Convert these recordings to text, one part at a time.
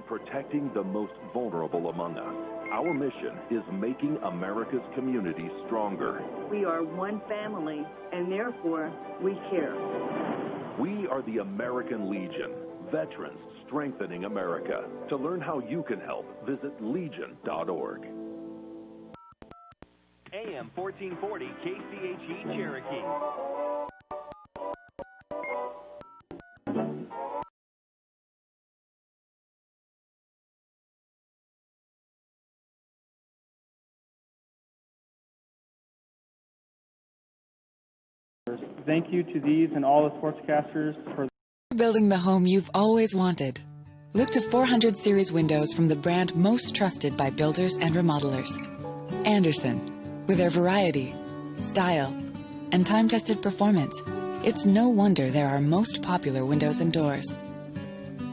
Protecting the most vulnerable among us. Our mission is making America's communities stronger. We are one family, and therefore, we care. We are the American Legion, veterans strengthening America. To learn how you can help, visit legion.org. AM 1440 KCHE Cherokee. Thank you to these and all the sportscasters for building the home you've always wanted. Look to 400 series windows from the brand most trusted by builders and remodelers. Andersen. With their variety, style, and time-tested performance, it's no wonder they're our most popular windows and doors.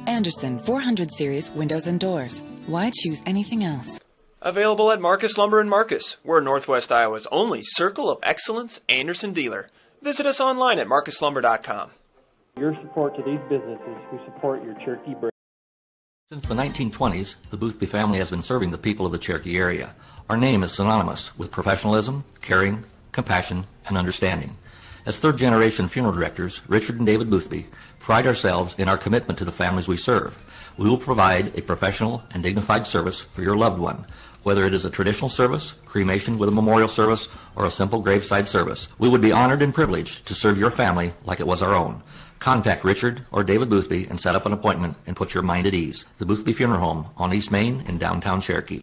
Andersen 400 series windows and doors. Why choose anything else? Available at Marcus Lumber in Marcus. We're Northwest Iowa's only Circle of Excellence Andersen dealer. Visit us online at marcuslumber.com. your support to these businesses who support your Cherokee Braves. Since the 1920s, the Boothby family has been serving the people of the Cherokee area. Our name is synonymous with professionalism, caring, compassion, and understanding. As third-generation funeral directors, Richard and David Boothby pride ourselves in our commitment to the families we serve. We will provide a professional and dignified service for your loved one, whether it is a traditional service, cremation with a memorial service, or a simple graveside service. We would be honored and privileged to serve your family like it was our own. Contact Richard or David Boothby and set up an appointment and put your mind at ease. The Boothby Funeral Home on East Main in downtown Cherokee.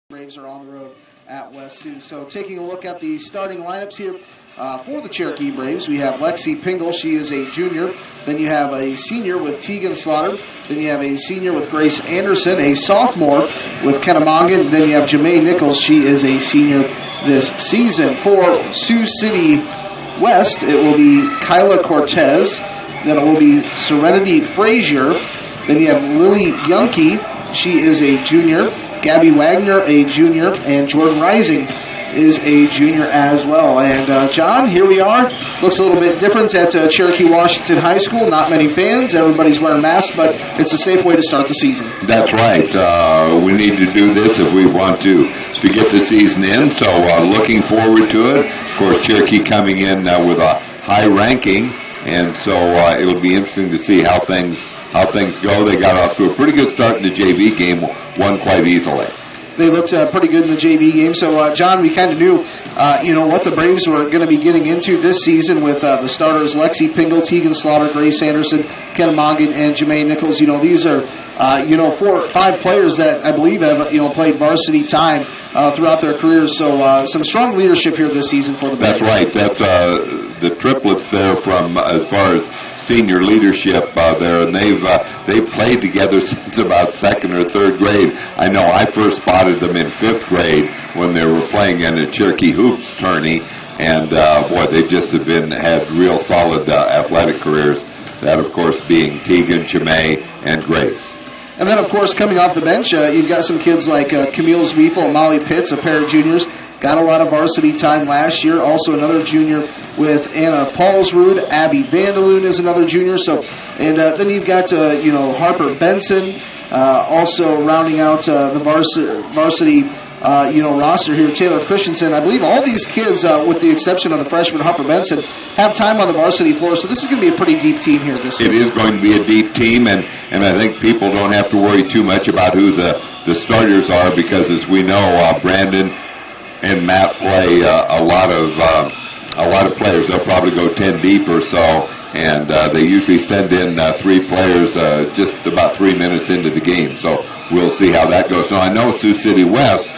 Braves are on the road at West Sioux. So taking a look at the starting lineups here for the Cherokee Braves, we have Lexi Pingle. She is a junior. Then you have a senior with Tegan Slaughter. Then you have a senior with Grace Anderson, a sophomore with Kennemongan. Then you have Jamae Nichols. She is a senior this season. For Sioux City West, it will be Kyla Cortez. Then it will be Serenity Frazier. Then you have Lily Youngke. She is a junior. Gabby Wagner, a junior, and Jordan Rising is a junior as well. And John, here we are. Looks a little bit different at Cherokee Washington High School. Not many fans. Everybody's wearing masks, but it's a safe way to start the season. That's right. We need to do this if we want to get the season in. So looking forward to it. Of course, Cherokee coming in with a high ranking, and so it'll be interesting to see how things go. They got off to a pretty good start in the JV game, won quite easily. They looked pretty good in the JV game. So, John, we kind of knew, what the Braves were going to be getting into this season with the starters Lexi Pingle, Tegan Slaughter, Grace Anderson, Kennemongan, and Jamae Nichols. These are, 4 or 5 players that I believe have, played varsity time throughout their careers. So, some strong leadership here this season for the Braves. That's right. That's the triplets there from as far as senior leadership there, and they've played together since about 2nd or 3rd grade. I know I first spotted them in 5th grade when they were playing in a Cherokee Hoops tourney, and they just have had real solid athletic careers. That, of course, being Tegan, Jamae, and Grace. And then, of course, coming off the bench, you've got some kids like Camille Zwiefel and Molly Pitts, a pair of juniors. Got a lot of varsity time last year. Also another junior with Anna Paulsrud. Abby Vandaloon is another junior. So, and then you've got, Harper Benson, also rounding out the varsity roster here. Taylor Christensen, I believe all these kids, with the exception of the freshman Harper Benson, have time on the varsity floor. So this is going to be a pretty deep team here this season. It is going to be a deep team, and I think people don't have to worry too much about who the starters are, because as we know, Brandon and Matt play a lot of players. They'll probably go 10 deep or so, and they usually send in 3 players just about 3 minutes into the game. So we'll see how that goes. Now, I know Sioux City West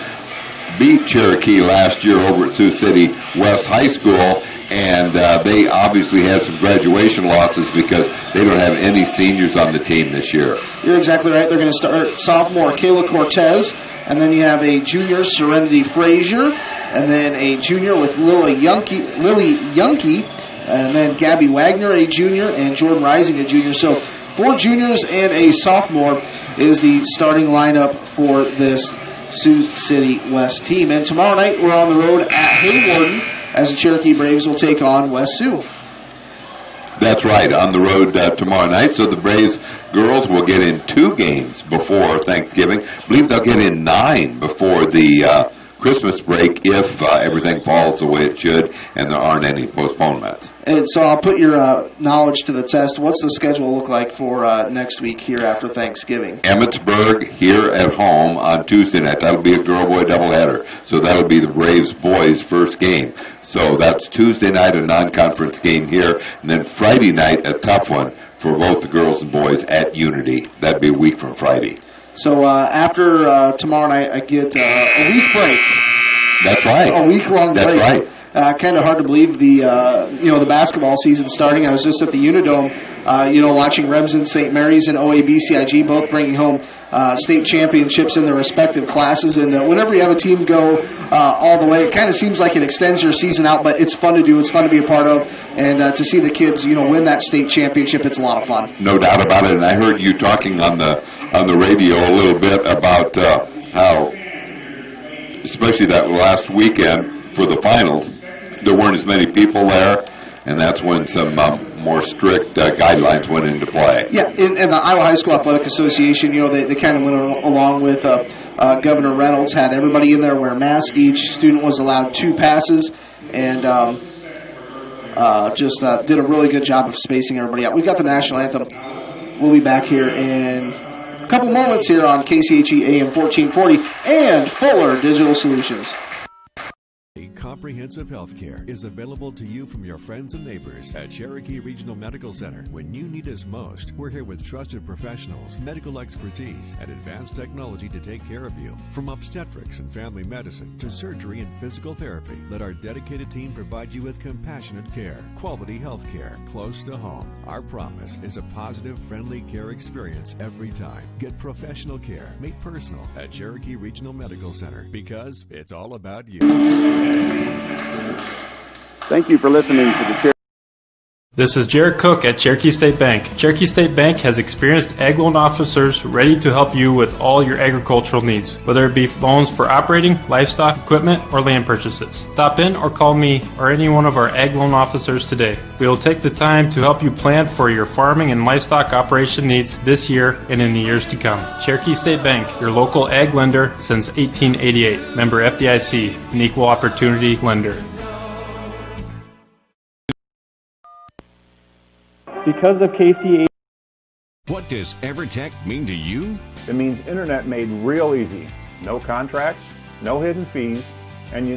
beat Cherokee last year over at Sioux City West High School, and they obviously had some graduation losses because they don't have any seniors on the team this year. You're exactly right. They're going to start sophomore Kayla Cortez, and then you have a junior Serenity Frazier, and then a junior with Lily Yunke, and then Gabby Wagner, a junior, and Jordan Rising, a junior. So 4 juniors and a sophomore is the starting lineup for this Sioux City West team. And tomorrow night we're on the road at Haywarden as the Cherokee Braves will take on West Sioux. That's right, on the road tomorrow night. So the Braves girls will get in 2 games before Thanksgiving. I believe they'll get in 9 before the Christmas break if everything falls the way it should and there aren't any postponements. And so I'll put your knowledge to the test. What's the schedule look like for next week here after Thanksgiving? Emmitsburg here at home on Tuesday night. That'll be a girl-boy doubleheader. So that'll be the Braves boys' first game. So that's Tuesday night, a non-conference game here, and then Friday night, a tough one for both the girls and boys at Unity. That'd be a week from Friday. So after tomorrow night, I get a week break. That's right. A week-long break. That's right. Kind of hard to believe the basketball season starting. I was just at the Unidome, watching Remsen, St. Mary's, and OABCIG both bringing home state championships in their respective classes. And whenever you have a team go all the way, it kind of seems like it extends your season out, but it's fun to do. It's fun to be a part of. And to see the kids, win that state championship, it's a lot of fun. No doubt about it. And I heard you talking on the radio a little bit about how, especially that last weekend for the finals, there weren't as many people there, and that's when some more strict guidelines went into play. Yeah, and the Iowa High School Athletic Association, they kind of went along with Governor Reynolds, had everybody in there wear masks. Each student was allowed 2 passes, and just did a really good job of spacing everybody out. We got the national anthem. We'll be back here in a couple moments here on KCHE AM 1440 and Fuller Digital Solutions. Comprehensive health care is available to you from your friends and neighbors at Cherokee Regional Medical Center. When you need us most, we're here with trusted professionals, medical expertise, and advanced technology to take care of you. From obstetrics and family medicine to surgery and physical therapy, let our dedicated team provide you with compassionate care, quality health care close to home. Our promise is a positive, friendly care experience every time. Get professional care made personal at Cherokee Regional Medical Center, because it's all about you. Thank you for listening to the Cherokee. This is Jared Cook at Cherokee State Bank. Cherokee State Bank has experienced ag loan officers ready to help you with all your agricultural needs, whether it be loans for operating, livestock, equipment, or land purchases. Stop in or call me or any one of our ag loan officers today. We will take the time to help you plan for your farming and livestock operation needs this year and in the years to come. Cherokee State Bank, your local ag lender since 1888. Member FDIC, an equal opportunity lender. Because of KCA. What does EverTech mean to you? It means internet made real easy. No contracts, no hidden fees, and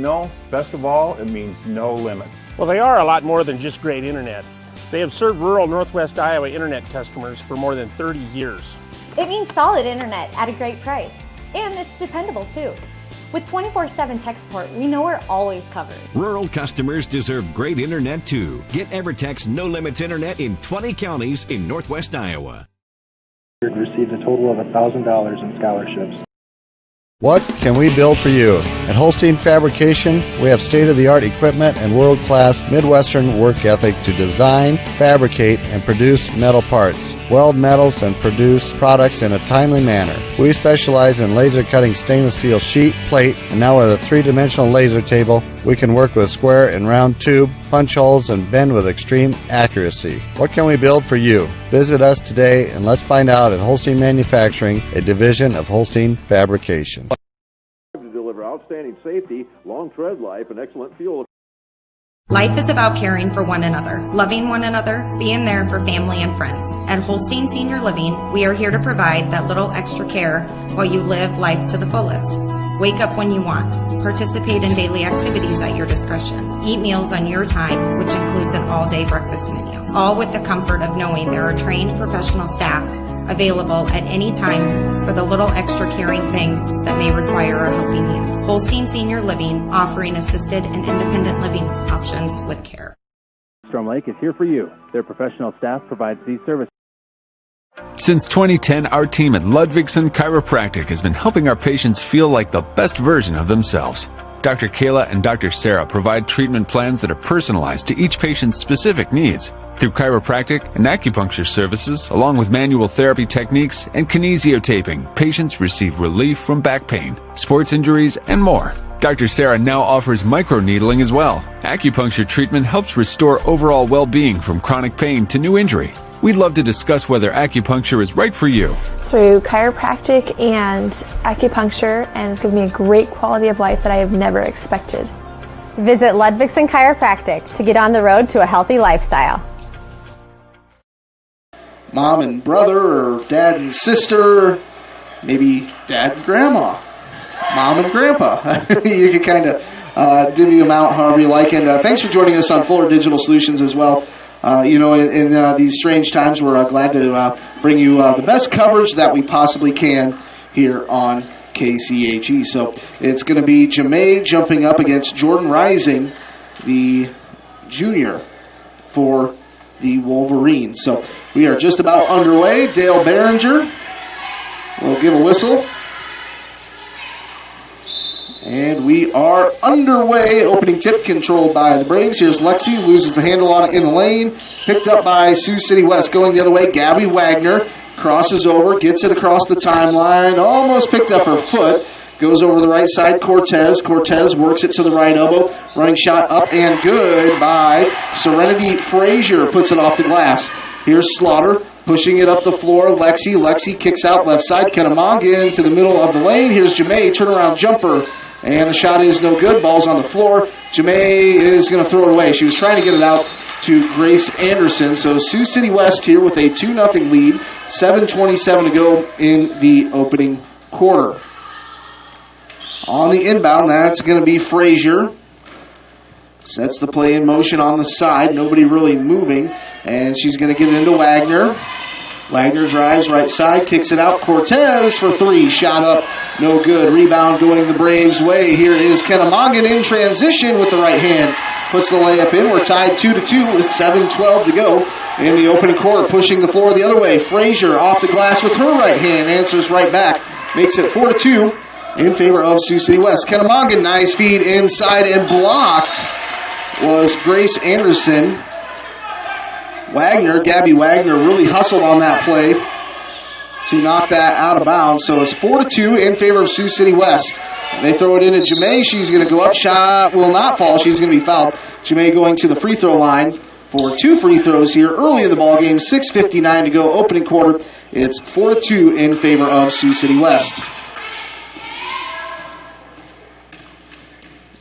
best of all, it means no limits. Well, they are a lot more than just great internet. They have served rural Northwest Iowa internet customers for more than 30 years. It means solid internet at a great price, and it's dependable too. With 24/7 tech support, we know we're always covered. Rural customers deserve great internet too. Get EverTech's No Limits internet in 20 counties in Northwest Iowa. Received a total of $1,000 in scholarships. What can we build for you? At Holstein Fabrication, we have state-of-the-art equipment and world-class Midwestern work ethic to design, fabricate, and produce metal parts, weld metals, and produce products in a timely manner. We specialize in laser cutting stainless steel sheet, plate, and now with a 3-dimensional laser table, we can work with square and round tube, punch holes, and bend with extreme accuracy. What can we build for you? Visit us today and let's find out at Holstein Manufacturing, a division of Holstein Fabrication. To deliver outstanding outstanding safety, long tread life, and excellent fuel. Life is about caring for one another, loving one another, being there for family and friends. At Holstein Senior Living, we are here to provide that little extra care while you live life to the fullest. Wake up when you want. Participate in daily activities at your discretion. Eat meals on your time, which includes an all-day breakfast menu. All with the comfort of knowing there are trained professional staff available at any time for the little extra caring things that may require a helping hand. Holstein Senior Living, offering assisted and independent living options with care. Storm Lake is here for you. Their professional staff provides these services. Since 2010, our team at Ludwigson Chiropractic has been helping our patients feel like the best version of themselves. Dr. Kayla and Dr. Sarah provide treatment plans that are personalized to each patient's specific needs. Through chiropractic and acupuncture services, along with manual therapy techniques and kinesiotaping, patients receive relief from back pain, sports injuries, and more. Dr. Sarah now offers microneedling as well. Acupuncture treatment helps restore overall well-being from chronic pain to new injury. We'd love to discuss whether acupuncture is right for you. Through chiropractic and acupuncture, and it's given me a great quality of life that I have never expected. Visit Ludwigson Chiropractic to get on the road to a healthy lifestyle. Mom and brother, or dad and sister, maybe dad and grandma, mom and grandpa. You can kind of divvy them out however you like. And thanks for joining us on Fuller Digital Solutions as well. In these strange times, we're glad to bring you the best coverage that we possibly can here on KCHE. So it's going to be Jamae jumping up against Jordan Rising, the junior for the Wolverines. So we are just about underway. Dale Behringer will give a whistle. And we are underway. Opening tip controlled by the Braves. Here's Lexi, loses the handle on it in the lane. Picked up by Sioux City West. Going the other way, Gabby Wagner crosses over, gets it across the timeline. Almost picked up her foot. Goes over the right side, Cortez. Cortez works it to the right elbow. Running shot up and good by Serenity Frazier. Puts it off the glass. Here's Slaughter pushing it up the floor. Lexi. Lexi kicks out left side. Kennemongan to the middle of the lane. Here's Jamae. Turnaround jumper. And the shot is no good. Ball's on the floor. Jamae is going to throw it away. She was trying to get it out to Grace Anderson. So Sioux City West here with a 2-0 lead. 7:27 to go in the opening quarter. On the inbound, that's going to be Frazier. Sets the play in motion on the side. Nobody really moving. And she's going to get it into Wagner. Wagner drives right side, kicks it out. Cortez for three. Shot up, no good. Rebound going the Braves' way. Here is Kennemongan in transition with the right hand. Puts the layup in. We're tied 2-2 with 7:12 to go in the opening quarter. Pushing the floor the other way. Frazier off the glass with her right hand. Answers right back. Makes it 4-2. In favor of Sioux City West. Kennemongan, nice feed inside and blocked was Grace Anderson. Gabby Wagner really hustled on that play to knock that out of bounds. So it's 4-2 in favor of Sioux City West. They throw it into Jamae. She's going to go up. Shot will not fall. She's going to be fouled. Jamae going to the free throw line for 2 free throws here early in the ballgame. 6:59 to go, opening quarter. It's 4-2 in favor of Sioux City West.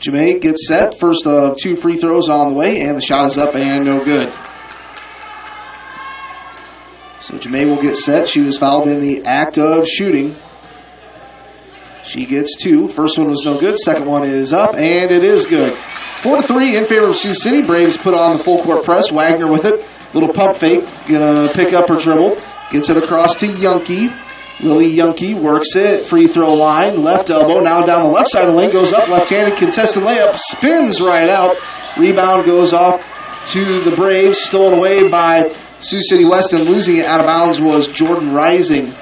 Jamae gets set. First of 2 free throws on the way, and the shot is up and no good. So Jamae will get set. She was fouled in the act of shooting. She gets 2. First one was no good. Second one is up, and it is good. 4-3 in favor of Sioux City. Braves put on the full court press. Wagner with it. Little pump fake. Gonna pick up her dribble. Gets it across to Yunke. Lily Yunke works it. Free throw line. Left elbow. Now down the left side of the lane. Goes up. Left-handed contested layup. Spins right out. Rebound goes off to the Braves. Stolen away by Sioux City West, and losing it out of bounds was Jordan Rising.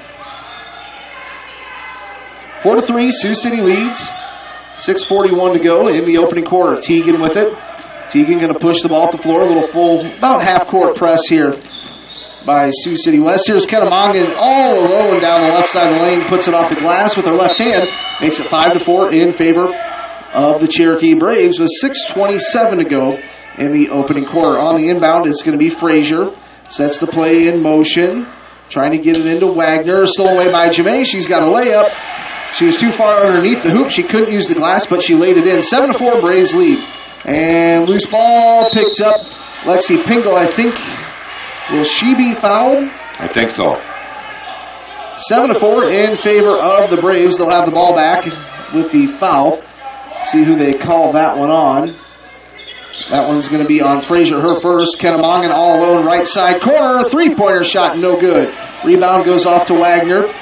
4-3, Sioux City leads. 6:41 to go in the opening quarter. Teagan with it. Teagan going to push the ball up the floor. A little full, about half-court press here by Sioux City West. Here's Kennemongan all alone down the left side of the lane. Puts it off the glass with her left hand. Makes it 5-4 in favor of the Cherokee Braves with 6:27 to go in the opening quarter. On the inbound, it's going to be Frazier. Sets the play in motion. Trying to get it into Wagner. Stolen away by Jamae. She's got a layup. She was too far underneath the hoop. She couldn't use the glass, but she laid it in. 7-4, Braves lead. And loose ball picked up. Lexi Pingle, I think, will she be fouled? I think so. 7-4 in favor of the Braves. They'll have the ball back with the foul. See who they call that one on. That one's going to be on Frazier, her first. Kennemongan all alone, right side corner. Three-pointer shot, no good. Rebound goes off to Wagner.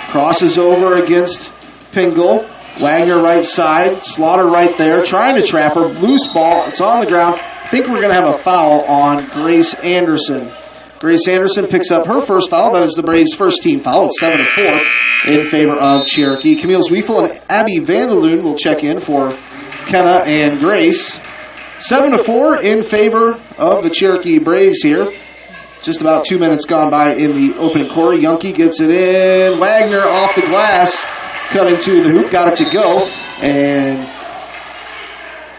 Crosses over against Pingle. Wagner right side. Slaughter right there, trying to trap her. Loose ball, it's on the ground. I think we're going to have a foul on Grace Anderson. Grace Anderson picks up her first foul. That is the Braves' first team foul. It's 7-4 in favor of Cherokee. Camille Zwiefel and Abby Vanderloon will check in for Kenna and Grace. 7-4 in favor of the Cherokee Braves here. Just about 2 minutes gone by in the opening quarter. Yunke gets it in. Wagner off the glass, cutting to the hoop, got it to go. And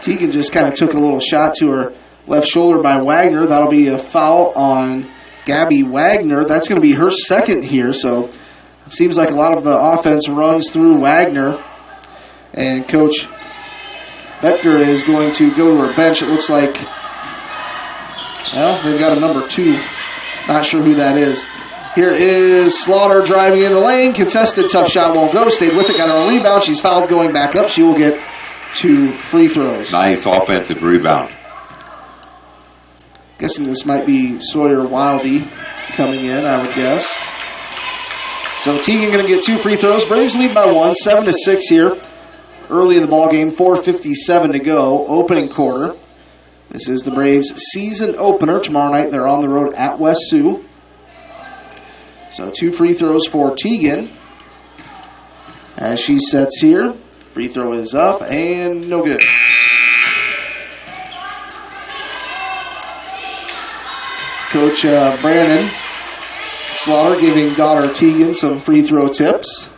Teagan just kind of took a little shot to her left shoulder by Wagner. That'll be a foul on Gabby Wagner. That's going to be her second here. So it seems like a lot of the offense runs through Wagner. And Coach Betker is going to go to her bench. It looks like, well, they've got a number 2. Not sure who that is. Here is Slaughter driving in the lane. Contested, tough shot, won't go. Stayed with it, got her own rebound. She's fouled going back up. She will get 2 free throws. Nice offensive rebound. Guessing this might be Sawyer Wildy coming in, I would guess. So Teagan going to get 2 free throws. Braves lead by 1, 7-6 here. Early in the ball game, 4:57 to go, opening quarter. This is the Braves' season opener. Tomorrow night they're on the road at West Sioux. So 2 free throws for Teagan. As she sets here, free throw is up and no good. Coach Brandon Slaughter giving daughter Teagan some free throw tips.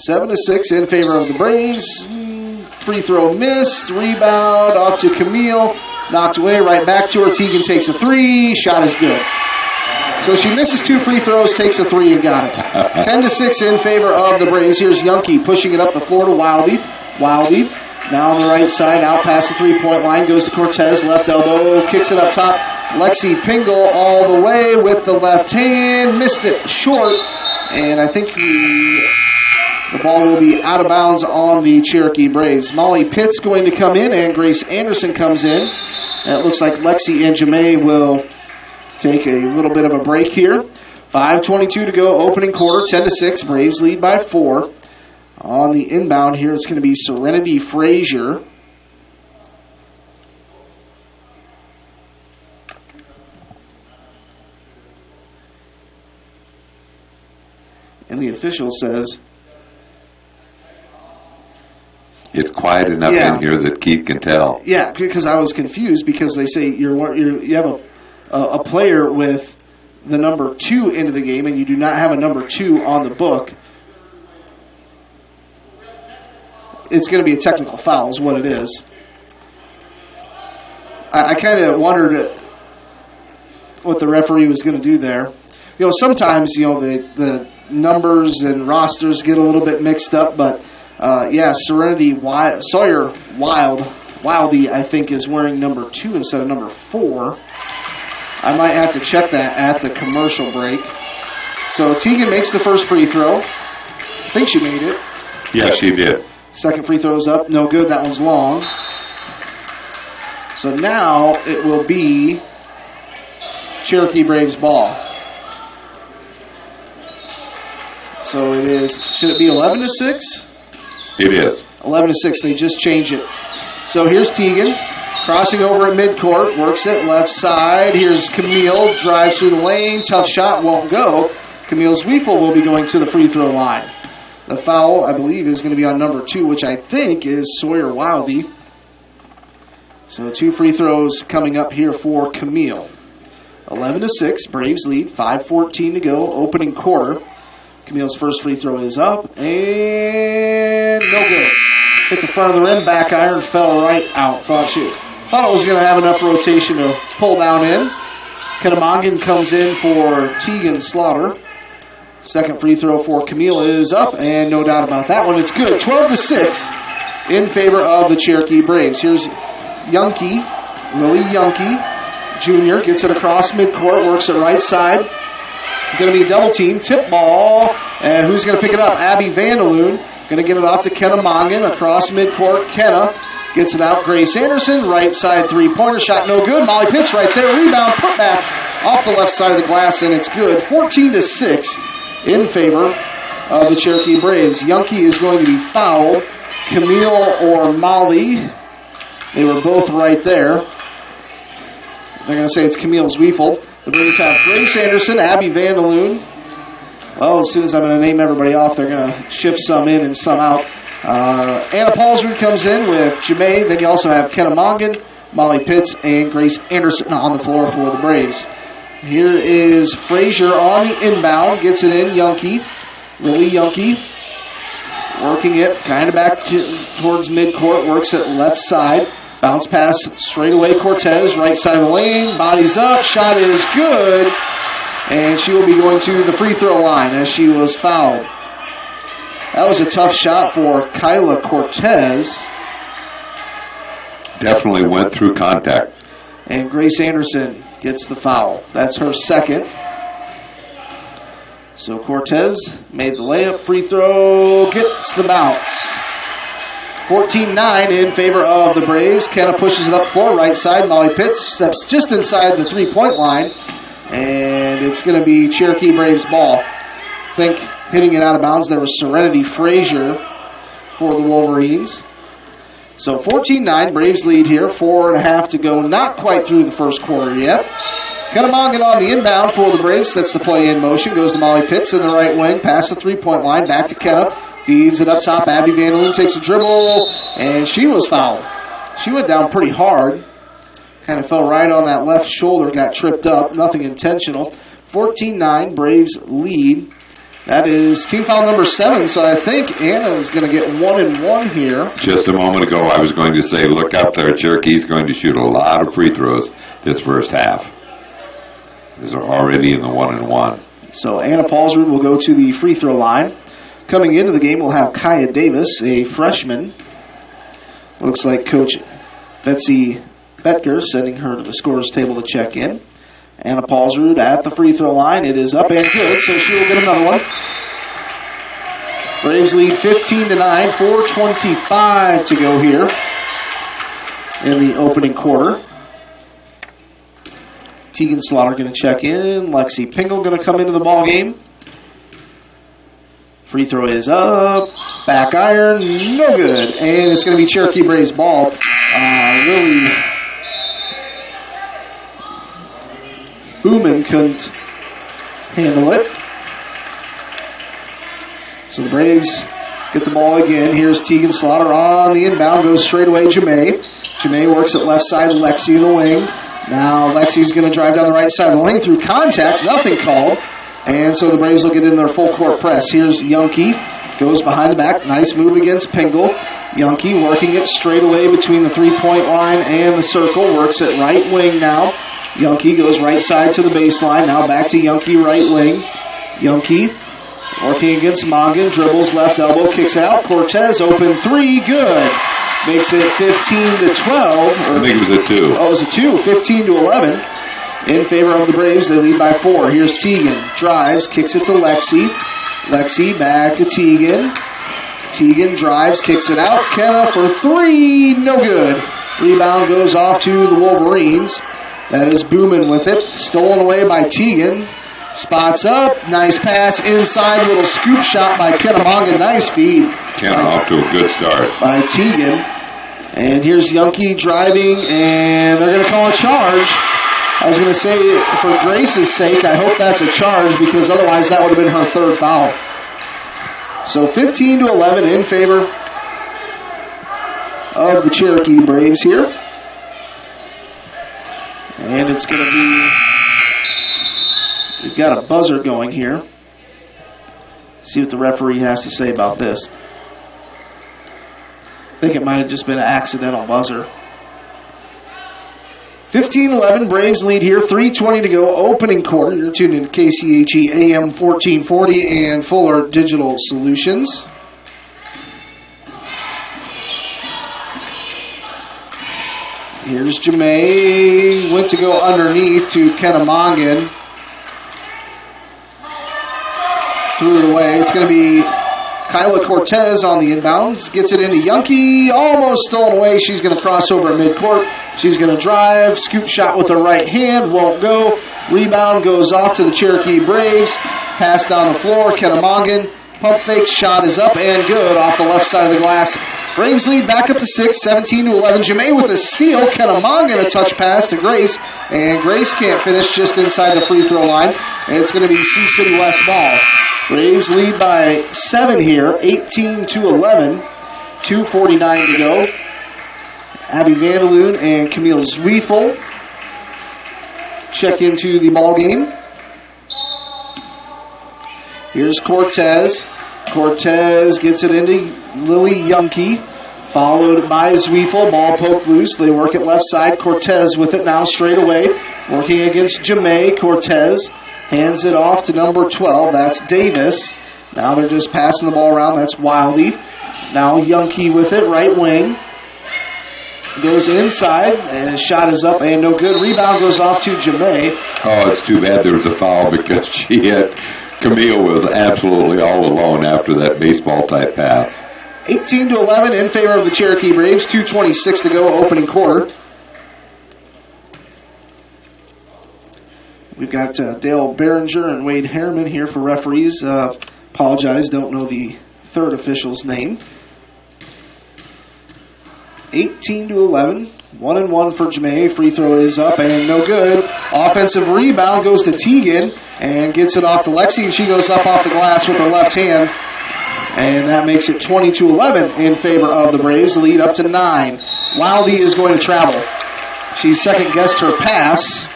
7-6 in favor of the Braves. Free throw missed. Rebound off to Camille. Knocked away, right back to her. Teagan takes a 3. Shot is good. So she misses 2 free throws, takes a 3 and got it. 10-6 in favor of the Braves. Here's Yunke pushing it up the floor to Wildy. Wildy now on the right side, out past the 3-point line. Goes to Cortez, left elbow, kicks it up top. Lexi Pingle all the way with the left hand. Missed it short. And I think the ball will be out of bounds on the Cherokee Braves. Molly Pitt's going to come in, and Grace Anderson comes in. And it looks like Lexi and Jamae will take a little bit of a break here. 5:22 to go, opening quarter, 10-6. Braves lead by 4. On the inbound here, it's going to be Serenity Frazier. And the official says, it's quiet enough in here that Keith can tell. Yeah, because I was confused because they say you have a player with the number 2 into the game and you do not have a number 2 on the book. It's going to be a technical foul is what it is. I kind of wondered what the referee was going to do there. You know, sometimes, the numbers and rosters get a little bit mixed up, but Sawyer Wildy, I think, is wearing number 2 instead of number 4. I might have to check that at the commercial break. So Teagan makes the first free throw. I think she made it. Yeah, she did. Second free throw's up. No good. That one's long. So now it will be Cherokee Braves ball. So it is, should it be 11-6? It is. 11-6. They just changed it. So here's Teagan. Crossing over at midcourt. Works it left side. Here's Camille. Drives through the lane. Tough shot. Won't go. Camille Zwiefel will be going to the free throw line. The foul, I believe, is going to be on number 2, which I think is Sawyer Wildy. So 2 free throws coming up here for Camille. 11-6. Braves lead. 5:14 to go. Opening quarter. Camille's first free throw is up, and no good. Hit the front of the rim, back iron, fell right out. Thought it was going to have enough rotation to pull down in. Kennemongan comes in for Teagan Slaughter. Second free throw for Camille is up, and no doubt about that one, it's good. 12-6 in favor of the Cherokee Braves. Here's Youngke, Lily Youngke, junior, gets it across midcourt, works it right side. Going to be a double team, tip ball, and who's going to pick it up? Abby Vandaloon. Going to get it off to Kenna Mongan across midcourt. Kenna gets it out. Grace Anderson, right side three-pointer shot, no good. Molly Pitts right there, rebound, put back off the left side of the glass, and it's good. 14-6 in favor of the Cherokee Braves. Youngke is going to be fouled. Camille or Molly, they were both right there. They're going to say it's Camille Zwiefel. The Braves have Grace Anderson, Abby Vandaloon. Well, as soon as I'm going to name everybody off, they're going to shift some in and some out. Anna Paulsrud comes in with Jamae. Then you also have Kenna Mongan, Molly Pitts, and Grace Anderson on the floor for the Braves. Here is Frazier on the inbound. Gets it in. Youngke. Lily Youngke. Working it kind of back towards midcourt. Works it left side. Bounce pass straight away. Cortez, right side of the lane. Bodies up. Shot is good. And she will be going to the free throw line as she was fouled. That was a tough shot for Kyla Cortez. Definitely went through contact. And Grace Anderson gets the foul. That's her second. So Cortez made the layup. Free throw gets the bounce. 14-9 in favor of the Braves. Kenna pushes it up floor, right side. Molly Pitts steps just inside the three-point line. And it's going to be Cherokee Braves ball. I think hitting it out of bounds there was Serenity Frazier for the Wolverines. So 14-9, Braves lead here. 4.5 to go. Not quite through the first quarter yet. Kenna Mongan on the inbound for the Braves. Sets the play in motion. Goes to Molly Pitts in the right wing. Past the three-point line. Back to Kenna. Feeds it up top. Abby Vandaloon takes a dribble. And she was fouled. She went down pretty hard. Kind of fell right on that left shoulder. Got tripped up. Nothing intentional. 14-9, Braves lead. That is team foul number 7, so I think Anna is going to get 1-1 here. Just a moment ago, I was going to say, look up there. Cherokee's going to shoot a lot of free throws this first half. They're already in the 1-1. So Anna Paulsrud will go to the free throw line. Coming into the game, we'll have Kaya Davis, a freshman. Looks like Coach Betsy Betker sending her to the scorer's table to check in. Anna Paulsrud at the free throw line. It is up and good, so she will get another one. Braves lead 15-9, 4:25 to go here in the opening quarter. Tegan Slaughter going to check in. Lexi Pingle going to come into the ball game. Free throw is up. Back iron, no good. And it's going to be Cherokee Braves ball. Lily Booman couldn't handle it. So the Braves get the ball again. Here's Tegan Slaughter on the inbound. Goes straight away Jamae. Jamae works at left side. Lexi in the wing. Now Lexi's going to drive down the right side of the lane through contact. Nothing called. And so the Braves will get in their full court press. Here's Youngke. Goes behind the back. Nice move against Pingle. Youngke working it straight away between the three-point line and the circle. Works it right wing now. Youngke goes right side to the baseline. Now back to Youngke right wing. Youngke working against Mongan. Dribbles left elbow. Kicks it out. Cortez open three. Good. Makes it 15-12. I think it was a 2. Oh, it was a 2. 15-11. In favor of the Braves. They lead by 4. Here's Tegan. Drives. Kicks it to Lexi. Lexi back to Tegan. Tegan drives. Kicks it out. Kenna for 3. No good. Rebound goes off to the Wolverines. That is Booman with it. Stolen away by Tegan. Spots up. Nice pass inside. Little scoop shot by Kenna Mongan. Nice feed. Kenna off to a good start. By Tegan. And here's Youngke driving, and they're going to call a charge. I was going to say, for Grace's sake, I hope that's a charge, because otherwise that would have been her third foul. So 15-11 in favor of the Cherokee Braves here. And it's going to be, we've got a buzzer going here. See what the referee has to say about this. I think it might have just been an accidental buzzer. 15-11, Braves lead here, 3:20 to go, opening quarter. You're tuned in to KCHE AM 1440 and Fuller Digital Solutions. Here's Jamae, went to go underneath to Kennemongan. Threw it away. It's going to be Kyla Cortez on the inbound. Gets it into Yunke. Almost stolen away. She's going to cross over at midcourt. She's going to drive. Scoop shot with her right hand. Won't go. Rebound goes off to the Cherokee Braves. Pass down the floor. Kennemongan. Pump fake. Shot is up and good off the left side of the glass. Braves lead back up to 6, 17-11. Jamae with a steal. Kennemongan a touch pass to Grace. And Grace can't finish just inside the free throw line. And it's going to be Sioux City West ball. Braves lead by 7 here, 18-11, 2:49 to go. Abby Vandaloon and Camille Zwiefel check into the ball game. Here's Cortez. Cortez gets it into Lily Yunke, followed by Zwiefel. Ball poked loose. They work it left side. Cortez with it now straight away, working against Jamae. Cortez hands it off to number 12. That's Davis. Now they're just passing the ball around. That's Wildy. Now Yunke with it, right wing. Goes inside, and shot is up and no good. Rebound goes off to Jamae. Oh, it's too bad there was a foul because Camille was absolutely all alone after that baseball-type pass. 18-11 in favor of the Cherokee Braves. 2:26 to go, opening quarter. We've got Dale Behringer and Wade Harriman here for referees. Apologize, don't know the third official's name. 18-11, 1-1 for Jamae. Free throw is up and no good. Offensive rebound goes to Teagan and gets it off to Lexi. She goes up off the glass with her left hand. And that makes it 20-11 in favor of the Braves. Lead up to 9. Wildy is going to travel. She second-guessed her pass.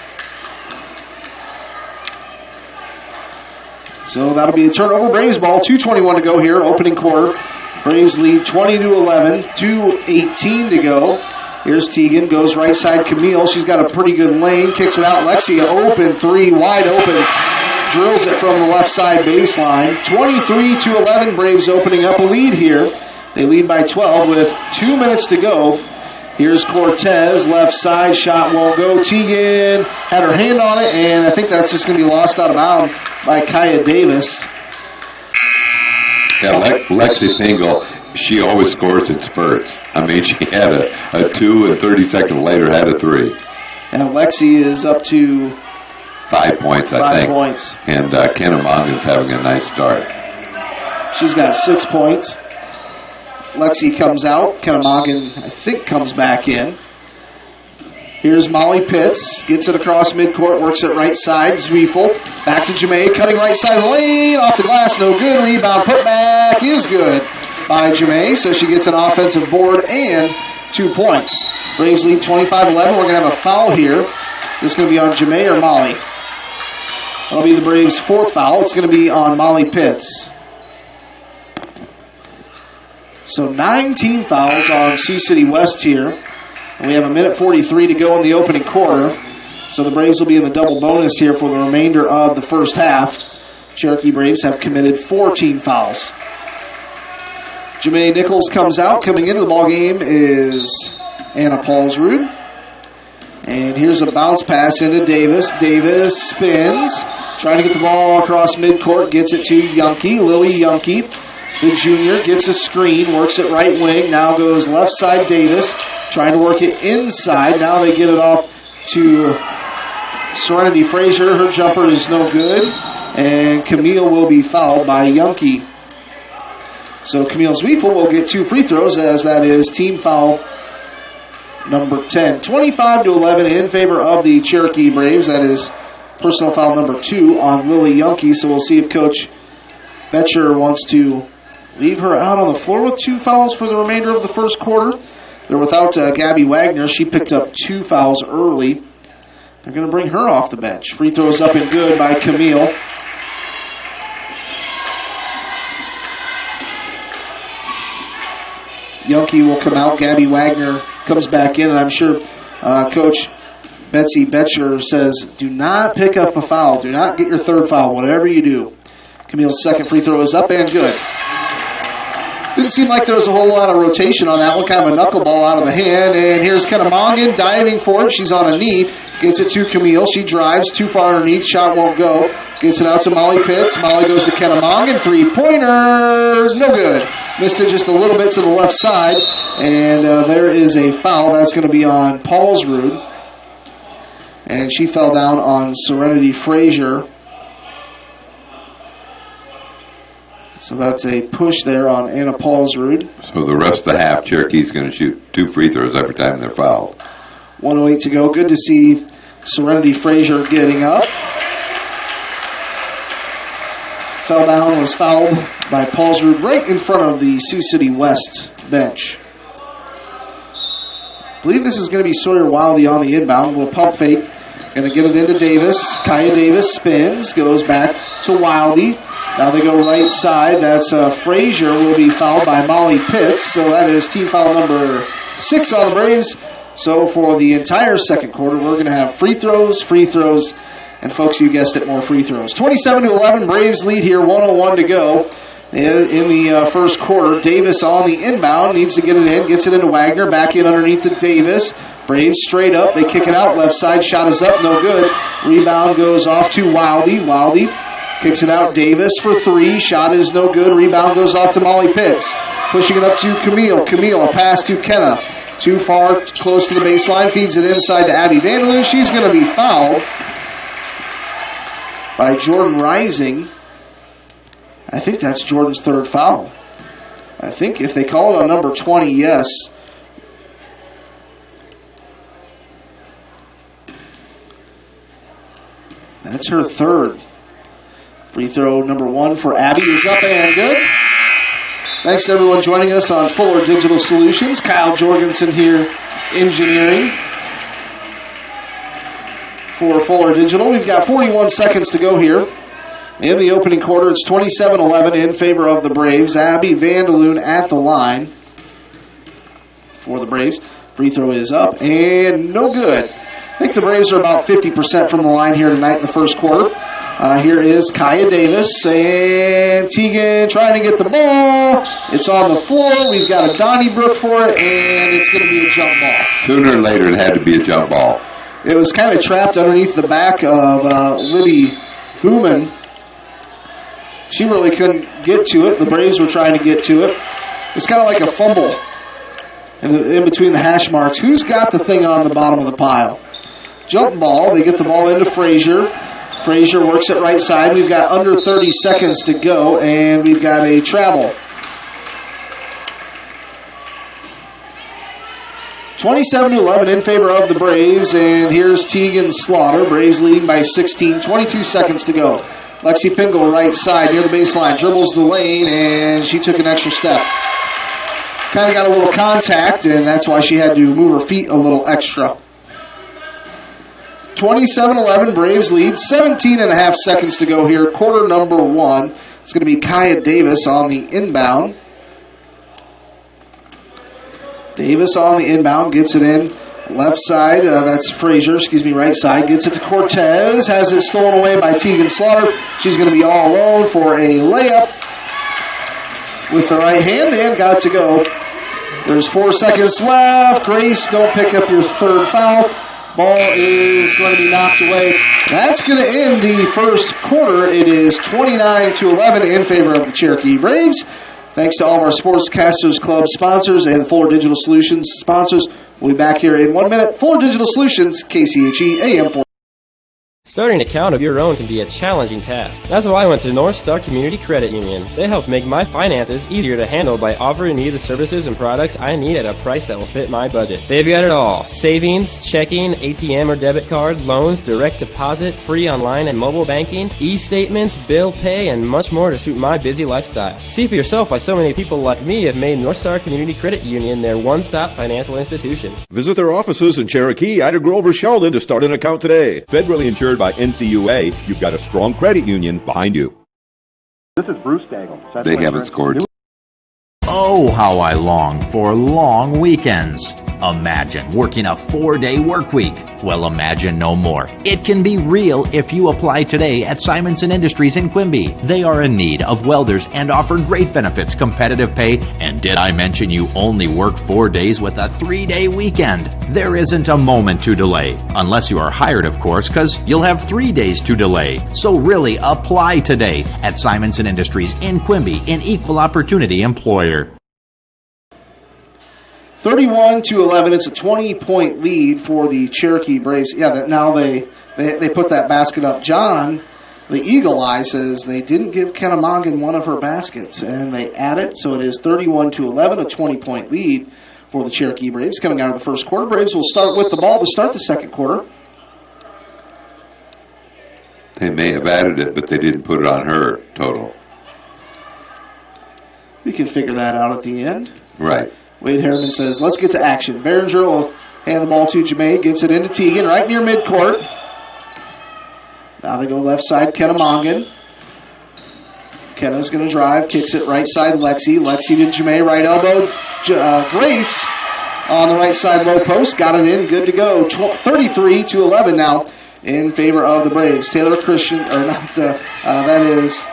So that'll be a turnover. Braves ball, 2:21 to go here, opening quarter. Braves lead 20-11, 2:18 to go. Here's Teagan, goes right side Camille. She's got a pretty good lane, kicks it out. Lexi, open three, wide open. Drills it from the left side baseline. 23-11, Braves opening up a lead here. They lead by 12 with 2 minutes to go. Here's Cortez, left side, shot won't go. Teagan had her hand on it, and I think that's just going to be lost out of bounds by Kaya Davis. Yeah, Lexi Pingle, she always scores in spurts. I mean, she had a 2, and 30 seconds later had a 3. And Lexi is up to 5 points, I think. 5 points. And Kennemongan's having a nice start. She's got 6 points. Lexi comes out. Kennemongan, I think, comes back in. Here's Molly Pitts. Gets it across midcourt. Works it right side. Zwiefel. Back to Jamae. Cutting right side of the lane. Off the glass. No good. Rebound. Put back is good by Jamae. So she gets an offensive board and 2 points. Braves lead 25-11. We're going to have a foul here. This is going to be on Jamae or Molly. That'll be the Braves' 4th foul. It's going to be on Molly Pitts. So 9 team fouls on Sioux City West here. And we have 1:43 to go in the opening quarter. So the Braves will be in the double bonus here for the remainder of the first half. Cherokee Braves have committed 4 team fouls. Jamae Nichols comes out. Coming into the ballgame is Anna Paulsrud. And here's a bounce pass into Davis. Davis spins. Trying to get the ball across midcourt. Gets it to Yunke. Lily Yunke, the junior, gets a screen. Works it right wing. Now goes left side Davis. Trying to work it inside. Now they get it off to Serenity Frazier. Her jumper is no good. And Camille will be fouled by Yunke. So Camille Zwiefel will get 2 free throws, as that is team foul number 10. 25-11 in favor of the Cherokee Braves. That is personal foul number 2 on Lily Yunke. So we'll see if Coach Betcher wants to leave her out on the floor with 2 fouls for the remainder of the first quarter. They're without Gabby Wagner. She picked up 2 fouls early. They're going to bring her off the bench. Free throws up and good by Camille. Yunke will come out. Gabby Wagner comes back in, and I'm sure Coach Betsy Betcher says, do not pick up a foul. Do not get your third foul, whatever you do. Camille's second free throw is up and good. Didn't seem like there was a whole lot of rotation on that one. Kind of a knuckleball out of the hand. And here's Kennemongan diving for it. She's on a knee. Gets it to Camille. She drives too far underneath. Shot won't go. Gets it out to Molly Pitts. Molly goes to Kennemongan. Three-pointer. No good. Missed it just a little bit to the left side. And there is a foul. That's going to be on Paulsrud. And she fell down on Serenity Frazier. So that's a push there on Anna Paulsrud. So the rest of the half, Cherokee's going to shoot 2 free throws every time they're fouled. 1:08 to go. Good to see Serenity Frazier getting up. Fell down, was fouled by Paulsrud right in front of the Sioux City West bench. I believe this is going to be Sawyer Wildy on the inbound. A little pump fake. Going to get it into Davis. Kaya Davis spins, goes back to Wildy. Now they go right side. That's Frazier will be fouled by Molly Pitts. So that is team foul number 6 on the Braves. So for the entire second quarter, we're going to have free throws, and folks, you guessed it, more free throws. 27-11, Braves lead here, 1:01 to go in the first quarter. Davis on the inbound, needs to get it in, gets it into Wagner, back in underneath to Davis. Braves straight up, they kick it out left side, shot is up, no good. Rebound goes off to Wildy. Wildy kicks it out, Davis for 3, shot is no good. Rebound goes off to Molly Pitts. Pushing it up to Camille. Camille, a pass to Kenna. Too far, close to the baseline, feeds it inside to Abby Vanderloon. She's going to be fouled by Jordan Rising. I think that's Jordan's third foul. I think if they call it on number 20, yes. That's her third. Free throw number 1 for Abby is up and good. Thanks to everyone joining us on Fuller Digital Solutions. Kyle Jorgensen here, engineering for Fuller Digital. We've got 41 seconds to go here. In the opening quarter, it's 27-11 in favor of the Braves. Abby Vanderloon at the line for the Braves. Free throw is up and no good. I think the Braves are about 50% from the line here tonight in the first quarter. Here is Kaya Davis and Teagan trying to get the ball. It's on the floor. We've got a Donnybrook for it, and it's going to be a jump ball. Sooner or later, it had to be a jump ball. It was kind of trapped underneath the back of Libby Booman. She really couldn't get to it. The Braves were trying to get to it. It's kind of like a fumble in between the hash marks. Who's got the thing on the bottom of the pile? Jump ball. They get the ball into Frazier. Frazier works it right side. We've got under 30 seconds to go, and we've got a travel. 27-11 in favor of the Braves, and here's Teagan Slaughter. Braves leading by 16, 22 seconds to go. Lexi Pingle right side near the baseline, dribbles the lane, and she took an extra step. Kind of got a little contact, and that's why she had to move her feet a little extra. 27-11, Braves lead, 17 and a half seconds to go here, quarter number 1. It's going to be Kaya Davis on the inbound. Davis on the inbound, gets it in left side. That's Frazier, right side. Gets it to Cortez, has it stolen away by Teagan Slaughter. She's going to be all alone for a layup with the right hand, and got it to go. There's 4 seconds left. Grace, don't pick up your third foul. Ball is going to be knocked away. That's going to end the first quarter. It is 29-11 in favor of the Cherokee Braves. Thanks to all of our Sportscasters Club sponsors and the Fuller Digital Solutions sponsors. We'll be back here in 1 minute. Fuller Digital Solutions, KCHE AM 4. Starting an account of your own can be a challenging task. That's why I went to North Star Community Credit Union. They helped make my finances easier to handle by offering me the services and products I need at a price that will fit my budget. They've got it all. Savings, checking, ATM or debit card, loans, direct deposit, free online and mobile banking, e-statements, bill pay, and much more to suit my busy lifestyle. See for yourself why so many people like me have made North Star Community Credit Union their one-stop financial institution. Visit their offices in Cherokee, Ida Grove, or Sheldon to start an account today. Federally insured by NCUA, you've got a strong credit union behind you. This is Bruce Daigle. They haven't scored. Oh, how I long for long weekends. Imagine working a 4-day work week. Well, imagine no more. It can be real if you apply today at Simonson Industries in Quimby. They are in need of welders and offer great benefits, competitive pay, and did I mention you only work 4 days with a 3-day weekend? There isn't a moment to delay. Unless you are hired, of course, because you'll have 3 days to delay. So really, apply today at Simonson Industries in Quimby, an equal opportunity employer. 31-11. It's a 20-point lead for the Cherokee Braves. Yeah, now they put that basket up. John, the Eagle Eye, says they didn't give Kennemongan one of her baskets, and they add it, so it is 31-11, a 20-point lead for the Cherokee Braves coming out of the first quarter. Braves will start with the ball to start the second quarter. They may have added it, but they didn't put it on her total. We can figure that out at the end. Right. Wade Harriman says, let's get to action. Behringer will hand the ball to Jemay, gets it into Teagan, right near midcourt. Now they go left side, Kennemongan. Kenna's going to drive, kicks it right side, Lexi. Lexi to Jemay, right elbow. Grace on the right side, low post, got it in, good to go. 33-11 now in favor of the Braves. Taylor Christian, or not, that is,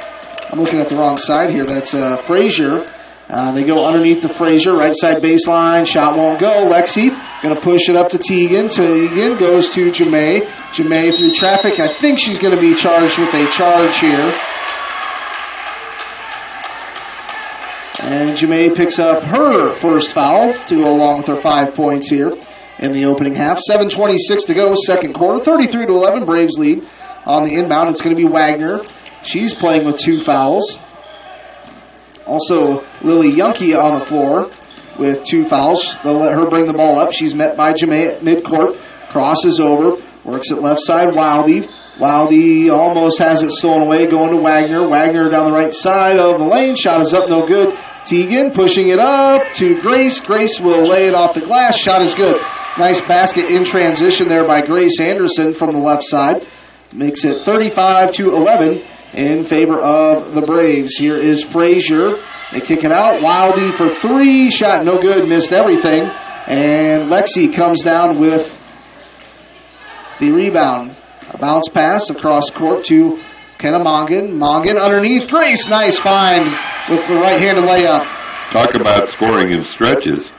I'm looking at the wrong side here. That's Frazier. They go underneath to Frazier, right side baseline. Shot won't go. Lexi going to push it up to Teagan. Teagan goes to Jemay. Jemay through traffic. I think she's going to be charged with a charge here. And Jemay picks up her first foul to go along with her 5 points here in the opening half. 7:26 to go, second quarter. 33-11, Braves lead on the inbound. It's going to be Wagner. She's playing with 2 fouls. Also, Lily Yunke on the floor with 2 fouls. They'll let her bring the ball up. She's met by Jemay at midcourt. Crosses over. Works it left side, Wildy. Wildy almost has it stolen away, going to Wagner. Wagner down the right side of the lane. Shot is up, no good. Teagan pushing it up to Grace. Grace will lay it off the glass. Shot is good. Nice basket in transition there by Grace Anderson from the left side. Makes it 35-11 in favor of the Braves. Here is Frazier. They kick it out. Wildy for 3. Shot no good. Missed everything. And Lexi comes down with the rebound. A bounce pass across court to Kennemongan. Mongan underneath. Grace, nice find with the right-handed layup. Talk about scoring in stretches.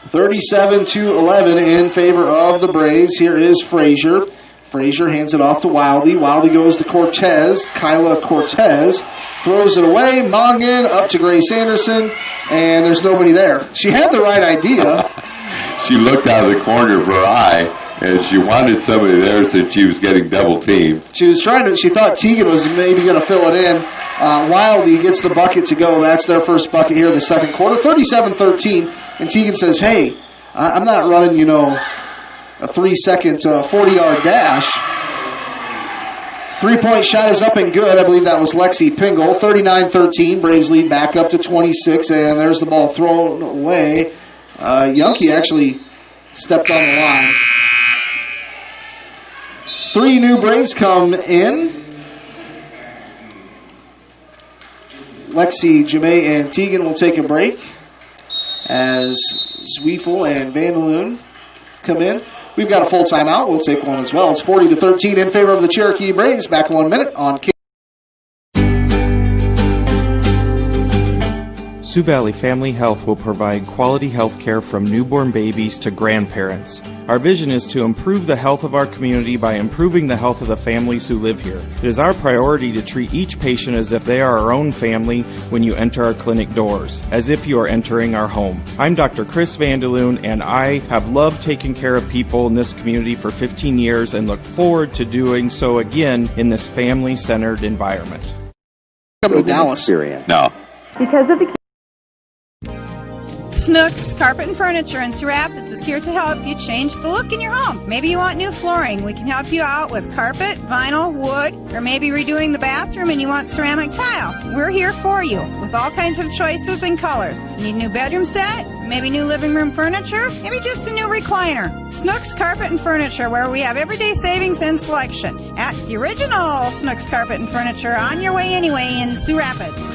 37-11 in favor of the Braves. Here is Frazier. Frazier hands it off to Wildy. Wildy goes to Cortez. Kyla Cortez throws it away. Mongan up to Grace Anderson, and there's nobody there. She had the right idea. She looked out of the corner of her eye, and she wanted somebody there since she was getting double teamed. She thought Teagan was maybe going to fill it in. Wildy gets the bucket to go. That's their first bucket here in the second quarter. 37-13, and Teagan says, hey, I'm not running, a 3-second 40-yard dash. 3-point shot is up and good. I believe that was Lexi Pingle. 39-13. Braves lead back up to 26, and there's the ball thrown away. Yunke actually stepped on the line. 3 new Braves come in. Lexi, Jemay, and Teagan will take a break as Zwiefel and Vandaloon come in. We've got a full timeout. We'll take one as well. It's 40-13 in favor of the Cherokee Braves. Back in 1 minute on King. Sioux Valley Family Health will provide quality health care from newborn babies to grandparents. Our vision is to improve the health of our community by improving the health of the families who live here. It is our priority to treat each patient as if they are our own family when you enter our clinic doors, as if you are entering our home. I'm Dr. Chris Vandaloon, and I have loved taking care of people in this community for 15 years and look forward to doing so again in this family-centered environment. Come to Dallas. No. Because of the Snooks Carpet and Furniture in Sioux Rapids is here to help you change the look in your home. Maybe you want new flooring. We can help you out with carpet, vinyl, wood, or maybe redoing the bathroom and you want ceramic tile. We're here for you with all kinds of choices and colors. Need a new bedroom set? Maybe new living room furniture? Maybe just a new recliner. Snooks Carpet and Furniture, where we have everyday savings and selection at the original Snooks Carpet and Furniture on your way anyway in Sioux Rapids.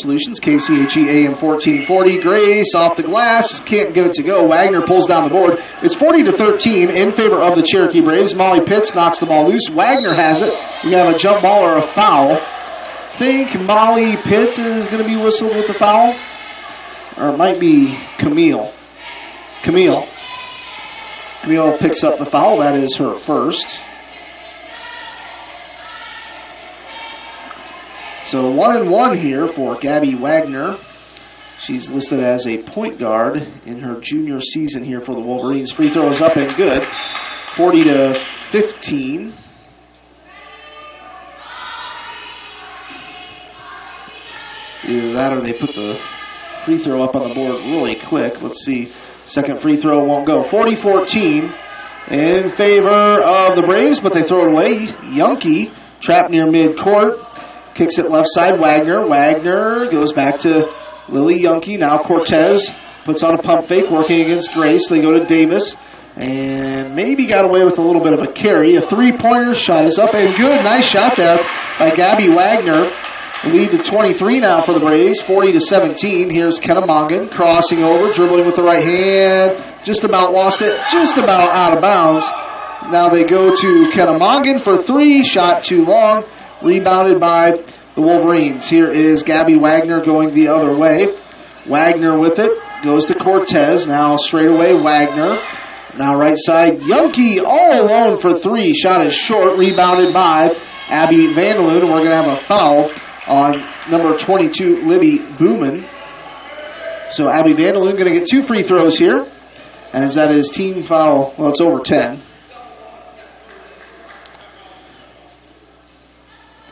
Solutions, KCHE AM 1440. Grace off the glass, can't get it to go. Wagner pulls down the board. It's 40-13 in favor of the Cherokee Braves. Molly Pitts knocks the ball loose. Wagner has it. We have a jump ball or a foul. I think Molly Pitts is going to be whistled with the foul. Or it might be Camille. Camille picks up the foul. That is her first. So 1-1 here for Gabby Wagner. She's listed as a point guard in her junior season here for the Wolverines. Free throw is up and good. 40-15. Either that or they put the free throw up on the board really quick. Let's see. Second free throw won't go. 40-14 in favor of the Braves, but they throw it away. Yunke trapped near midcourt. Kicks it left side, Wagner. Wagner goes back to Lily Yunke. Now Cortez puts on a pump fake, working against Grace. They go to Davis, and maybe got away with a little bit of a carry. A three-pointer shot is up and good. Nice shot there by Gabby Wagner. Lead to 23 now for the Braves, 40-17. Here's Kennemongan crossing over, dribbling with the right hand. Just about lost it, just about out of bounds. Now they go to Kennemongan for three. Shot too long. Rebounded by the Wolverines. Here is Gabby Wagner going the other way. Wagner with it. Goes to Cortez. Now straight away Wagner. Now right side Yunke all alone for three. Shot is short. Rebounded by Abby Vandaloon. And we're going to have a foul on number 22, Libby Booman. So Abby Vandaloon going to get two free throws here. As that is team foul. Well, it's over 10.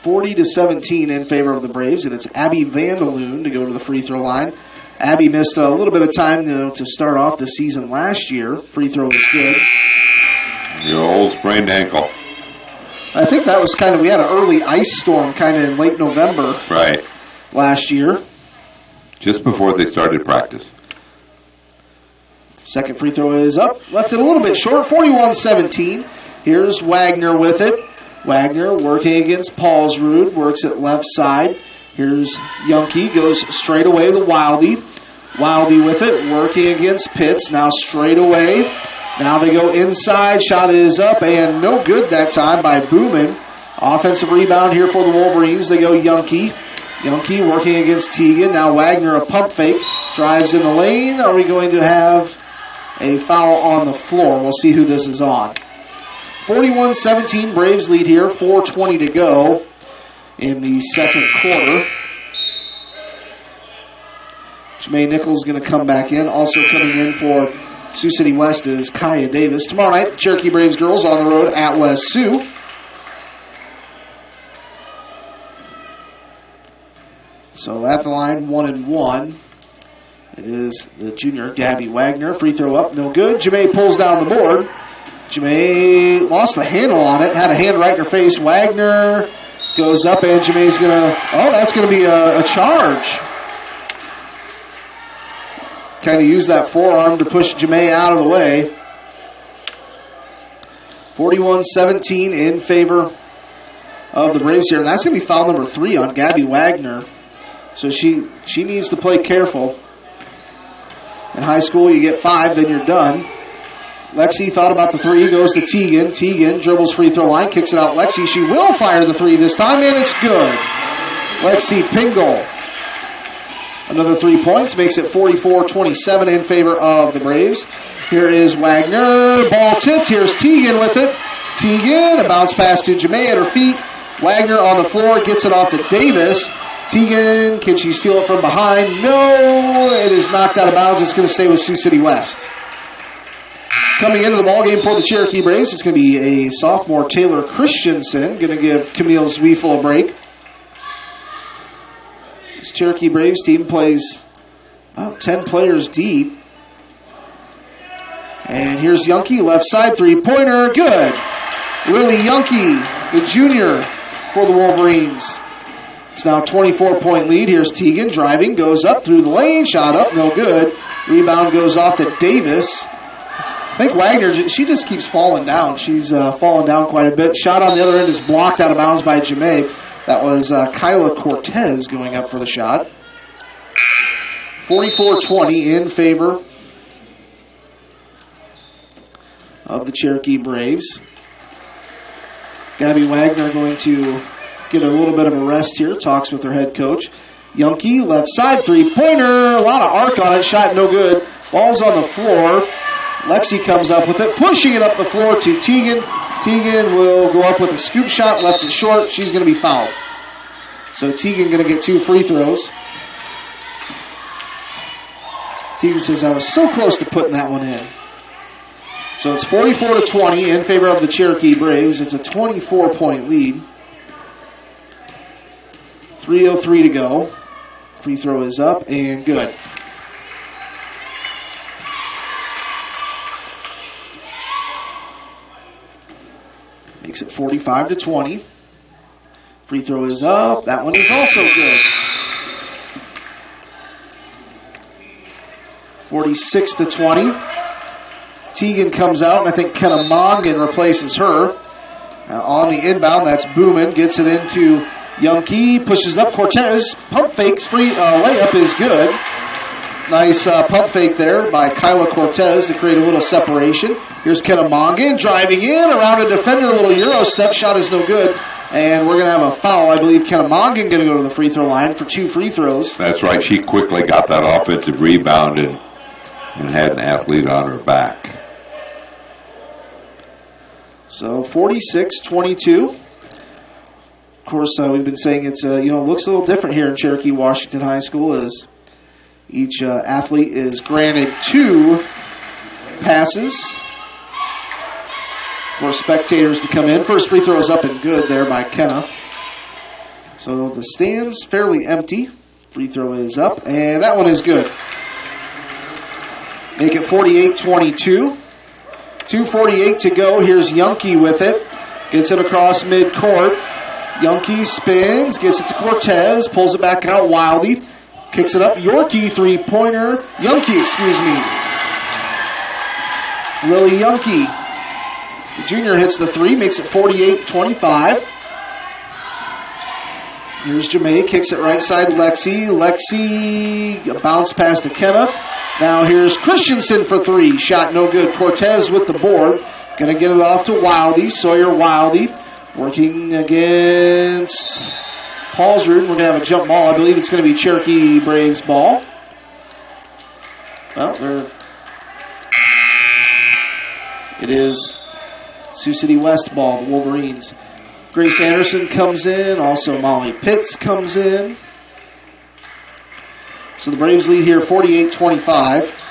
40-17 in favor of the Braves, and it's Abby Vandaloon to go to the free throw line. Abby missed a little bit of time to start off the season last year. Free throw was good. Your old sprained ankle. I think that was we had an early ice storm kind of in late November. Right. Last year. Just before they started practice. Second free throw is up. Left it a little bit short, 41-17. Here's Wagner with it. Wagner working against Paulsrud, works it left side. Here's Yunke, goes straight away to Wildy. Wildy with it, working against Pitts, now straight away. Now they go inside, shot is up, and no good that time by Booman. Offensive rebound here for the Wolverines. They go Yunke. Yunke working against Teagan. Now Wagner, a pump fake, drives in the lane. Are we going to have a foul on the floor? We'll see who this is on. 41-17, Braves lead here, 4:20 to go in the second quarter. Jermaine Nichols going to come back in. Also coming in for Sioux City West is Kaya Davis. Tomorrow night, the Cherokee Braves girls on the road at West Sioux. So at the line, 1-1. It is the junior, Gabby Wagner. Free throw up, no good. Jamae pulls down the board. Jamae lost the handle on it, had a hand right in her face. Wagner goes up, and Jamae's going to, that's going to be a charge. Kind of use that forearm to push Jamae out of the way. 41-17 in favor of the Braves here. And that's going to be foul number 3 on Gabby Wagner. So she needs to play careful. In high school, you get 5, then you're done. Lexi thought about the 3, goes to Teagan. Teagan dribbles free throw line, kicks it out. Lexi, she will fire the 3 this time, and it's good. Lexi Pingle. Another 3 points, makes it 44-27 in favor of the Braves. Here is Wagner, ball tipped. Here's Teagan with it. Teagan, a bounce pass to Jamae at her feet. Wagner on the floor, gets it off to Davis. Teagan, can she steal it from behind? No, it is knocked out of bounds. It's going to stay with Sioux City West. Coming into the ballgame for the Cherokee Braves, it's going to be a sophomore, Taylor Christensen, going to give Camille Zwiefel a break. This Cherokee Braves team plays about 10 players deep. And here's Yunke, left side, three-pointer, good. Lily Yunke, the junior for the Wolverines. It's now a 24-point lead. Here's Teagan driving, goes up through the lane, shot up, no good. Rebound goes off to Davis. I think Wagner, she just keeps falling down. She's fallen down quite a bit. Shot on the other end is blocked out of bounds by Jamae. That was Kyla Cortez going up for the shot. 44-20 in favor of the Cherokee Braves. Gabby Wagner going to get a little bit of a rest here. Talks with her head coach. Youngke, left side, three-pointer. A lot of arc on it. Shot no good. Ball's on the floor. Lexi comes up with it, pushing it up the floor to Tegan. Tegan will go up with a scoop shot, left it short. She's going to be fouled. So Tegan going to get 2 free throws. Tegan says, I was so close to putting that one in. So it's 44-20 in favor of the Cherokee Braves. It's a 24-point lead. 3:03 to go. Free throw is up and good. Makes it 45-20. Free throw is up. That one is also good. 46-20. Tegan comes out, and I think Kenna Mongan replaces her. On the inbound, that's Booman. Gets it into Youngke. Pushes up Cortez. Pump fakes. Free layup is good. Nice pump fake there by Kyla Cortez to create a little separation. Here's Kenna Mongan driving in around a defender. A little Euro step. Shot is no good. And we're going to have a foul. I believe Kenna Mongan going to go to the free throw line for 2 free throws. That's right. She quickly got that offensive rebound and had an athlete on her back. So 46-22. Of course, we've been saying it's looks a little different here in Cherokee Washington High School as each athlete is granted 2 passes for spectators to come in. First free throw is up and good there by Kenna. So the stands fairly empty. Free throw is up, and that one is good. Make it 48-22. 2:48 to go. Here's Youngke with it. Gets it across midcourt. Youngke spins, gets it to Cortez, pulls it back out. Wildy kicks it up. Youngke three-pointer. Lily Youngke. The junior hits the 3, makes it 48-25. Here's Jamae, kicks it right side to Lexi. Lexi, a bounce pass to Kenna. Now here's Christensen for 3. Shot no good. Cortez with the board. Going to get it off to Wildy. Sawyer Wildy working against Paulsrud. We're going to have a jump ball. I believe it's going to be Cherokee Braves ball. Well, it is Sioux City West ball, the Wolverines. Grace Anderson comes in. Also Molly Pitts comes in. So the Braves lead here 48-25.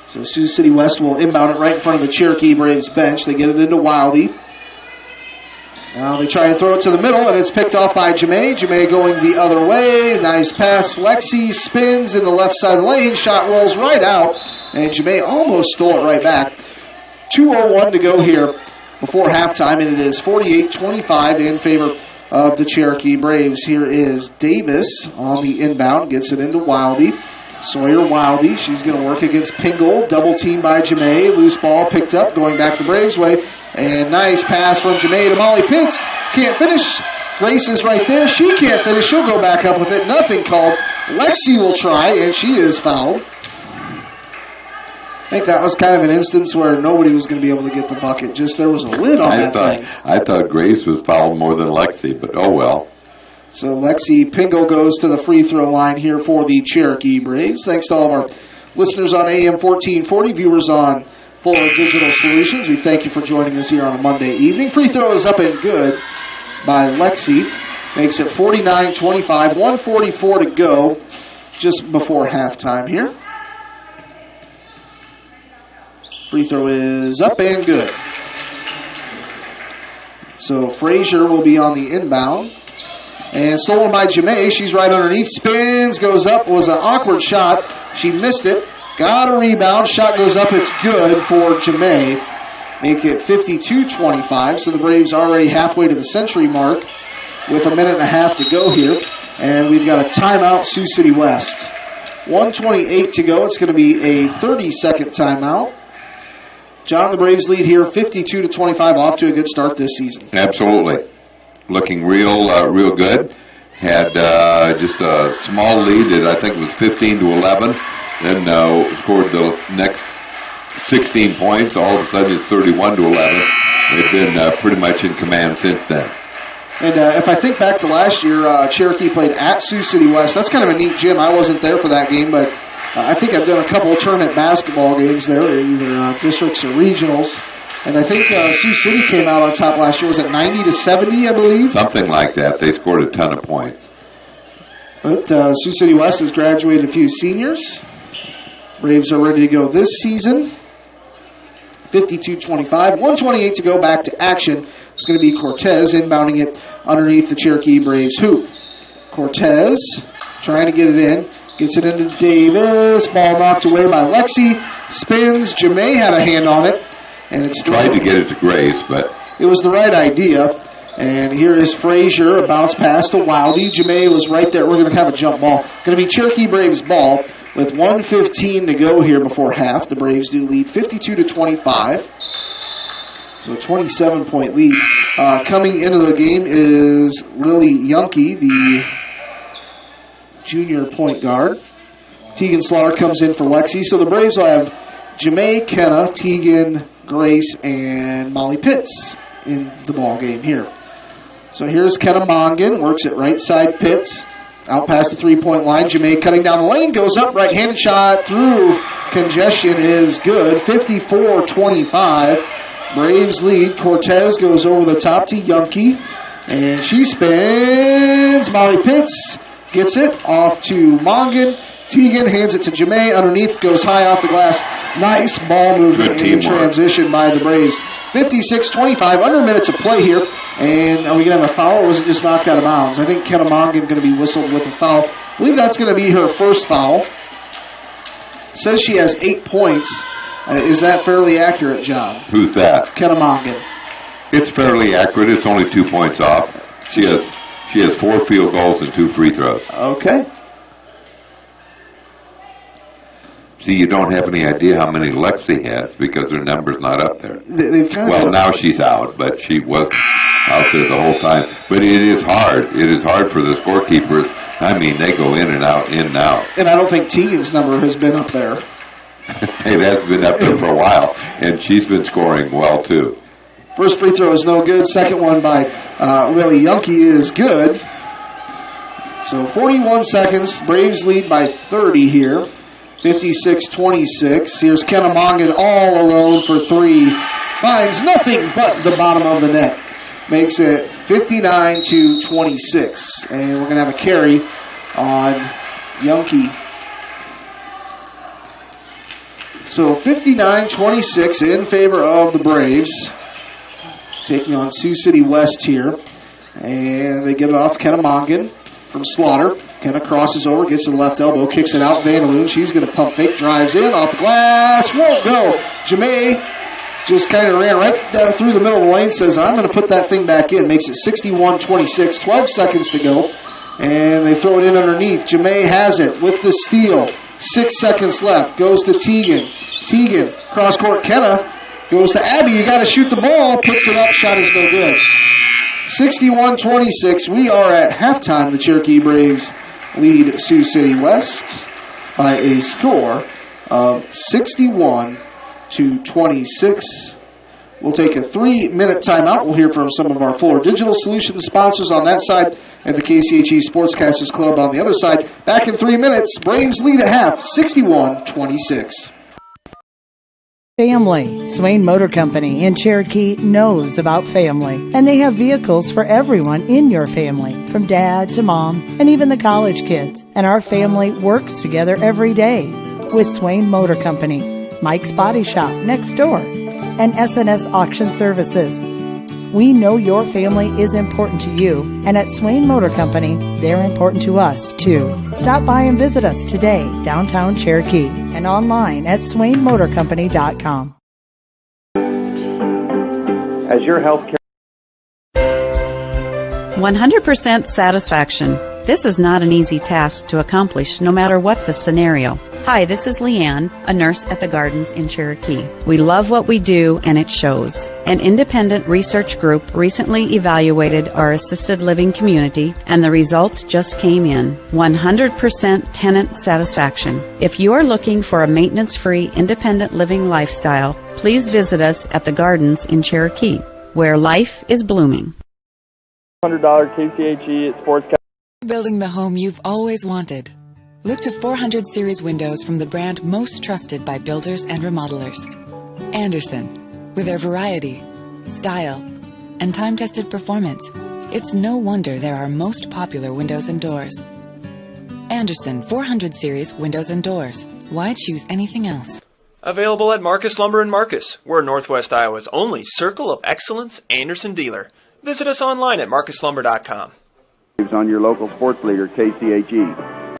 So Sioux City West will inbound it right in front of the Cherokee Braves bench. They get it into Wildy. Now they try to throw it to the middle, and it's picked off by Jamae. Jamae going the other way. Nice pass. Lexi spins in the left side lane. Shot rolls right out, and Jamae almost stole it right back. 2:01 to go here before halftime, and it is 48-25 in favor of the Cherokee Braves. Here is Davis on the inbound. Gets it into Wildy. Sawyer Wildy. She's going to work against Pingle. Double team by Jamae. Loose ball picked up, going back the Braves' way. And nice pass from Jamae to Molly Pitts. Can't finish. Grace is right there. She can't finish. She'll go back up with it. Nothing called. Lexi will try, and she is fouled. I think that was kind of an instance where nobody was going to be able to get the bucket. Just there was a lid on that thing. I thought Grace was fouled more than Lexi, but oh well. So Lexi Pingle goes to the free throw line here for the Cherokee Braves. Thanks to all of our listeners on AM 1440, viewers on Fuller Digital Solutions. We thank you for joining us here on a Monday evening. Free throw is up and good by Lexi. Makes it 49-25, 1:44 to go just before halftime here. Free throw is up and good. So Frazier will be on the inbound. And stolen by Jamae. She's right underneath. Spins, goes up. Was an awkward shot. She missed it. Got a rebound. Shot goes up. It's good for Jamae. Make it 52-25. So the Braves already halfway to the century mark with a minute and a half to go here. And we've got a timeout, Sioux City West. 1:28 to go. It's going to be a 30-second timeout. John, the Braves lead here 52-25, off to a good start this season. Absolutely. looking real good. Had just a small lead at, I think it was 15-11. Then scored the next 16 points. All of a sudden it's 31-11. They've been pretty much in command since then. And if I think back to last year, Cherokee played at Sioux City West. That's kind of a neat gym. I wasn't there for that game, but I think I've done a couple of tournament basketball games there, either districts or regionals. And I think Sioux City came out on top last year. Was it 90-70, I believe? Something like that. They scored a ton of points. But Sioux City West has graduated a few seniors. Braves are ready to go this season. 52-25. 1:28 to go, back to action. It's going to be Cortez inbounding it underneath the Cherokee Braves hoop. Cortez trying to get it in. Gets it into Davis. Ball knocked away by Lexi. Spins. Jemay had a hand on it. And it's tried to get it to Grace, but it was the right idea. And here is Frazier, a bounce pass to Wildy. Jemay was right there. We're going to have a jump ball. Going to be Cherokee Braves ball with 1:15 to go here before half. The Braves do lead 52-25. So a 27-point lead. Coming into the game is Lily Yunke, the junior point guard. Tegan Slaughter comes in for Lexi. So the Braves will have Jemay, Kenna, Tegan, Grace, and Molly Pitts in the ball game here. So here's Kenna Mongan, works it right side Pitts, out past the three-point line. Jemay cutting down the lane, goes up, right-handed shot through congestion is good. 54-25. Braves lead. Cortez goes over the top to Yunke, and she spins. Molly Pitts gets it off to Mongan. Tegan hands it to Jemay. Underneath, goes high off the glass. Nice ball movement in transition by the Braves. 56-25, under a minute to play here. And are we going to have a foul, or was it just knocked out of bounds? I think Kenna Mongan going to be whistled with a foul. I believe that's going to be her first foul. Says she has 8 points. Is that fairly accurate, John? Who's that? Kenna Mongan. It's fairly accurate. It's only 2 points off. She has 4 field goals and 2 free throws. Okay. See, you don't have any idea how many Lexi has because her number's not up there. They've kind of now she's out, but she was out there the whole time. But it is hard. It is hard for the scorekeepers. I mean, they go in and out, in and out. And I don't think Tegan's number has been up there. It has been up there for a while, and she's been scoring well, too. First free throw is no good. Second one by Lily Yunke is good. So 41 seconds. Braves lead by 30 here. 56-26. Here's Kenna Mongan all alone for 3. Finds nothing but the bottom of the net. Makes it 59-26. And we're going to have a carry on Yunke. So 59-26 in favor of the Braves. Taking on Sioux City West here. And they get it off Kenna Mongan from Slaughter. Kenna crosses over, gets to the left elbow, kicks it out. Vandaloon, she's going to pump fake, drives in, off the glass, won't go. Jemay just kind of ran right down through the middle of the lane, says, I'm going to put that thing back in. Makes it 61-26, 12 seconds to go. And they throw it in underneath. Jemay has it with the steal. 6 seconds left, goes to Tegan. Tegan, cross court, Kenna goes to Abby. You got to shoot the ball, puts it up, shot is no good. 61-26. We are at halftime. The Cherokee Braves lead Sioux City West by a score of 61-26. We'll take a 3-minute timeout. We'll hear from some of our Fuller Digital Solutions sponsors on that side and the KCHE Sportscasters Club on the other side. Back in 3 minutes. Braves lead at half, 61-26. Family. Swain Motor Company in Cherokee knows about family, and they have vehicles for everyone in your family, from dad to mom and even the college kids. And our family works together every day with Swain Motor Company, Mike's Body Shop next door, and SNS Auction Services. We know your family is important to you, and at Swain Motor Company, they're important to us, too. Stop by and visit us today, downtown Cherokee, and online at swainmotorcompany.com. As your healthcare 100% satisfaction. This is not an easy task to accomplish, no matter what the scenario. Hi, this is Leanne, a nurse at the Gardens in Cherokee. We love what we do, and it shows. An independent research group recently evaluated our assisted living community, and the results just came in. 100% tenant satisfaction. If you are looking for a maintenance-free, independent living lifestyle, please visit us at the Gardens in Cherokee, where life is blooming. $100 KCHE at Sports. Building the home you've always wanted. Look to 400 series windows from the brand most trusted by builders and remodelers. Andersen. With their variety, style, and time-tested performance, it's no wonder they're our most popular windows and doors. Andersen 400 series windows and doors. Why choose anything else? Available at Marcus Lumber in Marcus. We're Northwest Iowa's only Circle of Excellence Andersen dealer. Visit us online at marcuslumber.com. On your local sports leader, KCHE.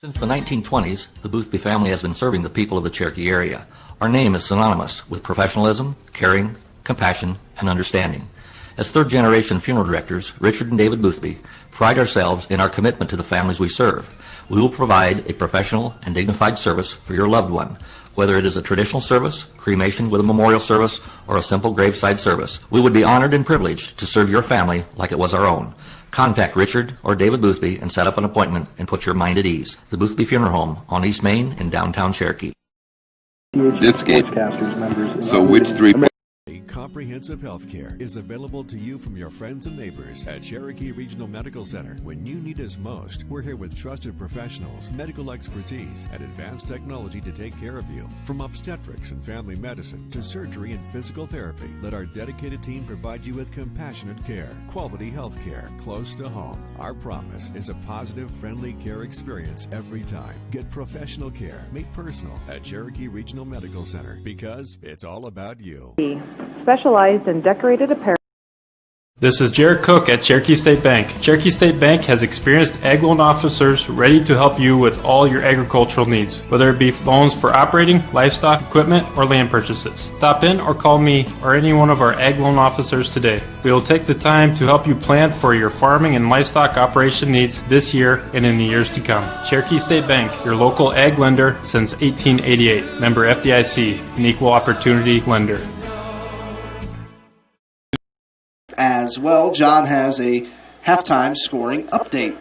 Since the 1920s, the Boothby family has been serving the people of the Cherokee area. Our name is synonymous with professionalism, caring, compassion, and understanding. As third-generation funeral directors, Richard and David Boothby pride ourselves in our commitment to the families we serve. We will provide a professional and dignified service for your loved one, whether it is a traditional service, cremation with a memorial service, or a simple graveside service. We would be honored and privileged to serve your family like it was our own. Contact Richard or David Boothby and set up an appointment and put your mind at ease. The Boothby Funeral Home on East Main in downtown Cherokee. This game. So which three? Comprehensive health care is available to you from your friends and neighbors at Cherokee Regional Medical Center. When you need us most, we're here with trusted professionals, medical expertise, and advanced technology to take care of you. From obstetrics and family medicine to surgery and physical therapy, let our dedicated team provide you with compassionate care, quality health care close to home. Our promise is a positive, friendly care experience every time. Get professional care made personal at Cherokee Regional Medical Center because it's all about you. Specialized in decorated apparel. This is Jared Cook at Cherokee State Bank. Cherokee State Bank has experienced ag loan officers ready to help you with all your agricultural needs, whether it be loans for operating, livestock, equipment, or land purchases. Stop in or call me or any one of our ag loan officers today. We will take the time to help you plan for your farming and livestock operation needs this year and in the years to come. Cherokee State Bank, your local ag lender since 1888. Member FDIC, an equal opportunity lender. As well, John has a halftime scoring update.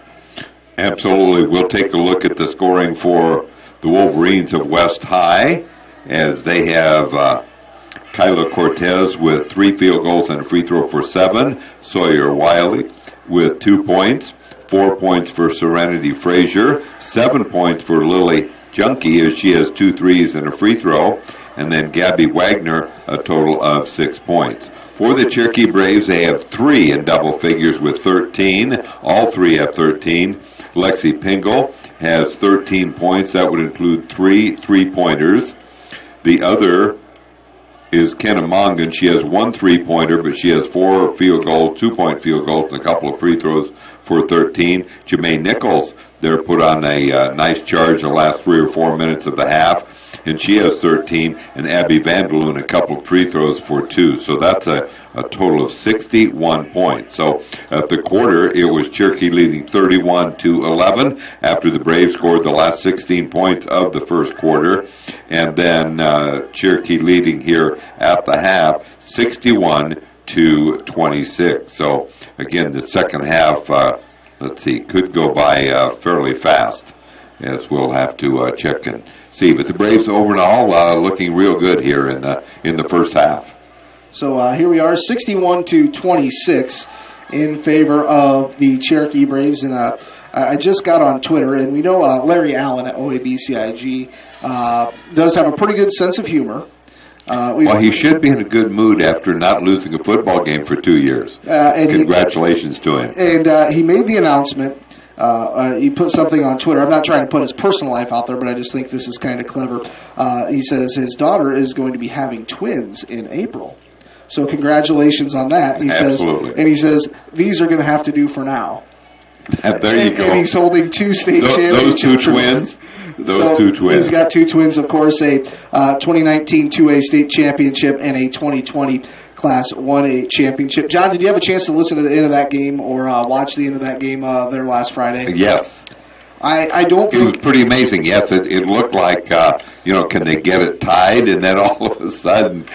Absolutely. We'll take a look at the scoring for the Wolverines of West High as they have Kyla Cortez with 3 field goals and a free throw for 7. Sawyer Wiley with 2 points. 4 points for Serenity Frazier. 7 points for Lily Junkie as she has 2 threes and a free throw. And then Gabby Wagner, a total of 6 points. For the Cherokee Braves, they have 3 in double figures with 13. All 3 have 13. Lexi Pingle has 13 points. That would include 3 3-pointers. The other is Kenna Mongan. She has 1 3-pointer, but she has 4 field goals, 2-point field goals, and a couple of free throws for 13. Jermaine Nichols, they're put on a nice charge the last 3 or 4 minutes of the half, and she has 13, and Abby Vanderloon a couple of free throws for 2. So that's a total of 61 points. So at the quarter, it was Cherokee leading 31-11 after the Braves scored the last 16 points of the first quarter, and then Cherokee leading here at the half 61-26. So again, the second half, could go by fairly fast, as we'll have to check and see. But the Braves overall looking real good here in the first half. So here we are, 61-26 in favor of the Cherokee Braves. And I just got on Twitter, and we know Larry Allen at OABCIG does have a pretty good sense of humor. Well, he should be in a good mood after not losing a football game for 2 years. Congratulations to him. And he made the announcement. He put something on Twitter. I'm not trying to put his personal life out there, but I just think this is kind of clever. He says his daughter is going to be having twins in April. So congratulations on that. He Absolutely. says, and he says these are going to have to do for now. There you go. And he's holding 2 state championships. Those 2 twins. Those 2 twins. He's got 2 twins, of course, a 2019 2A state championship and a 2020 Class 1A championship. John, did you have a chance to listen to the end of that game or watch the end of that game there last Friday? Yes. I don't think... It was pretty amazing. Yes, it looked like, can they get it tied? And then all of a sudden,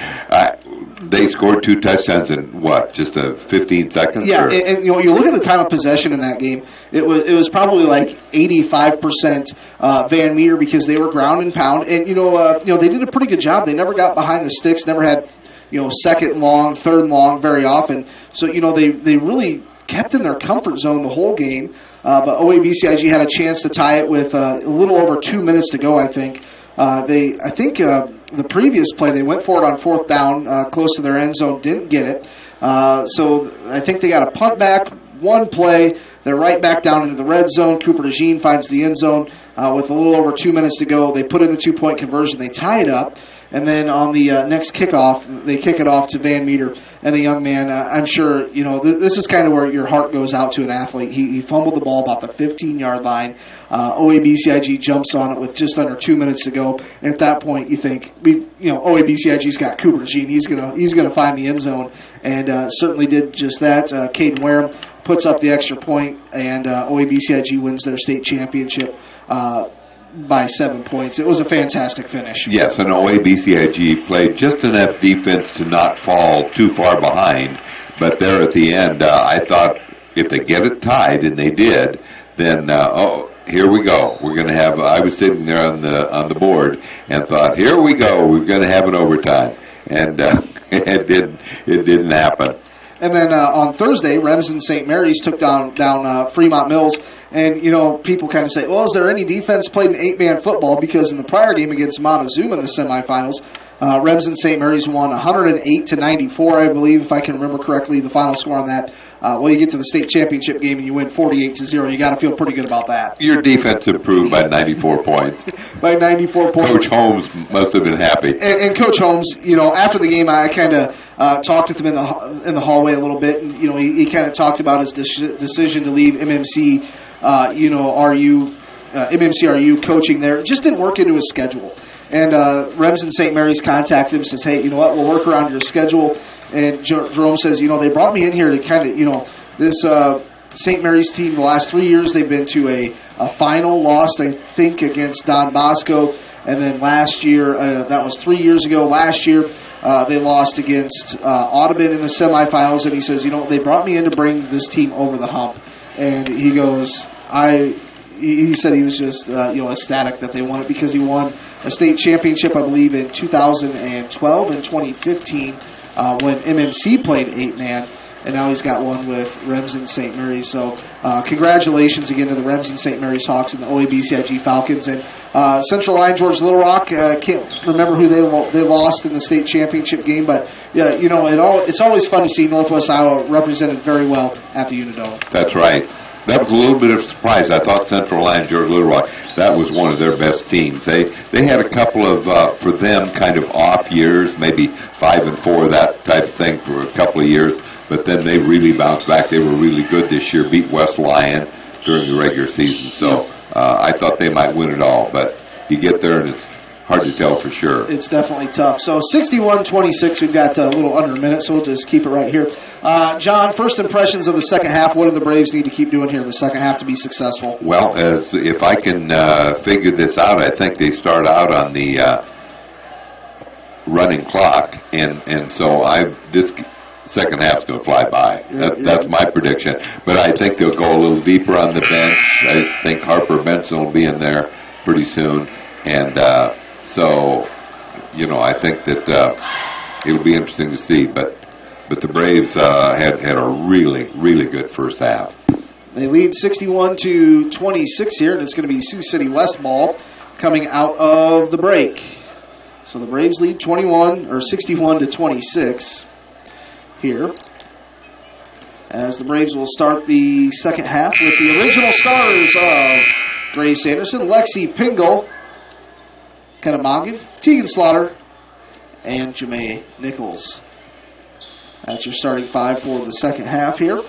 they scored 2 touchdowns in, just 15 seconds? Yeah, and you look at the time of possession in that game, it was probably like 85% Van Meter because they were ground and pound. And, they did a pretty good job. They never got behind the sticks, never had, second long, third long very often. So, they really kept in their comfort zone the whole game. But OABCIG had a chance to tie it with a little over 2 minutes to go, I think. The previous play, they went for it on 4th down, close to their end zone, didn't get it. So I think they got a punt back, one play. They're right back down into the red zone. Cooper DeJean finds the end zone with a little over 2 minutes to go. They put in the 2-point conversion. They tie it up. And then on the next kickoff, they kick it off to Van Meter. And a young man, I'm sure, this is kind of where your heart goes out to an athlete. He fumbled the ball about the 15-yard line. OABCIG jumps on it with just under 2 minutes to go. And at that point, you think, OABCIG's got Cooper DeJean. He's gonna find the end zone. And certainly did just that. Caden Wareham puts up the extra point, and OABCIG wins their state championship by 7 points. It was a fantastic finish. Yes, and OABCIG played just enough defense to not fall too far behind. But there at the end, I thought if they get it tied, and they did, then here we go. We're going to have. I was sitting there on the board and thought, here we go. We're going to have an overtime, and it didn't happen. And then on Thursday, Remsen St. Mary's took down Fremont Mills. And, people kind of say, well, is there any defense played in 8-man football? Because in the prior game against Montezuma in the semifinals, Remsen St. Mary's won 108-94, I believe, if I can remember correctly, the final score on that. You get to the state championship game and you win 48-0. You got to feel pretty good about that. Your defense improved by 94 points. By 94 points. Coach Holmes must have been happy. And Coach Holmes, after the game, I kind of talked with him in the hallway a little bit, and he kind of talked about his decision to leave MMC. MMCRU coaching there. It just didn't work into his schedule. And Remsen St. Mary's contacted him, says, hey, you know what, we'll work around your schedule. And Jerome says, they brought me in here to kind of, this St. Mary's team, the last 3 years, they've been to a final, lost, I think, against Don Bosco. And then last year, that was 3 years ago, last year, they lost against Audubon in the semifinals. And he says, they brought me in to bring this team over the hump. And he goes, he said he was just, ecstatic that they won it because he won a state championship, I believe, in 2012 and 2015 when MMC played 8-man, and now he's got one with Remsen St. Mary's. So congratulations again to the Remsen St. Mary's Hawks and the OABCIG Falcons. And Central Line George Little Rock, can't remember who they lost in the state championship game, but it's always fun to see Northwest Iowa represented very well at the Unidome. That's right. That was a little bit of a surprise. I thought Central Line George Little Rock, that was one of their best teams. They had a couple of, for them, kind of off years, maybe 5-4, that type of thing for a couple of years, but then they really bounced back. They were really good this year, beat West Lyon during the regular season. So I thought they might win it all, but you get there and it's hard to tell for sure. It's definitely tough. So 61-26, we've got a little under a minute, so we'll just keep it right here. John, first impressions of the second half. What do the Braves need to keep doing here in the second half to be successful? Well, if I can figure this out, I think they start out on the running clock, and so this second half's going to fly by. That's my prediction. But I think they'll go a little deeper on the bench. I think Harper Benson will be in there pretty soon, and so, I think that it'll be interesting to see. But the Braves had a really, really good first half. They lead 61-26 here, and it's going to be Sioux City West ball coming out of the break. So the Braves lead 61-26 here, as the Braves will start the second half with the original stars of Grace Anderson, Lexi Pingle, Kenna Mongan, Tegan Slaughter, and Jamae Nichols. That's your starting five for the second half here.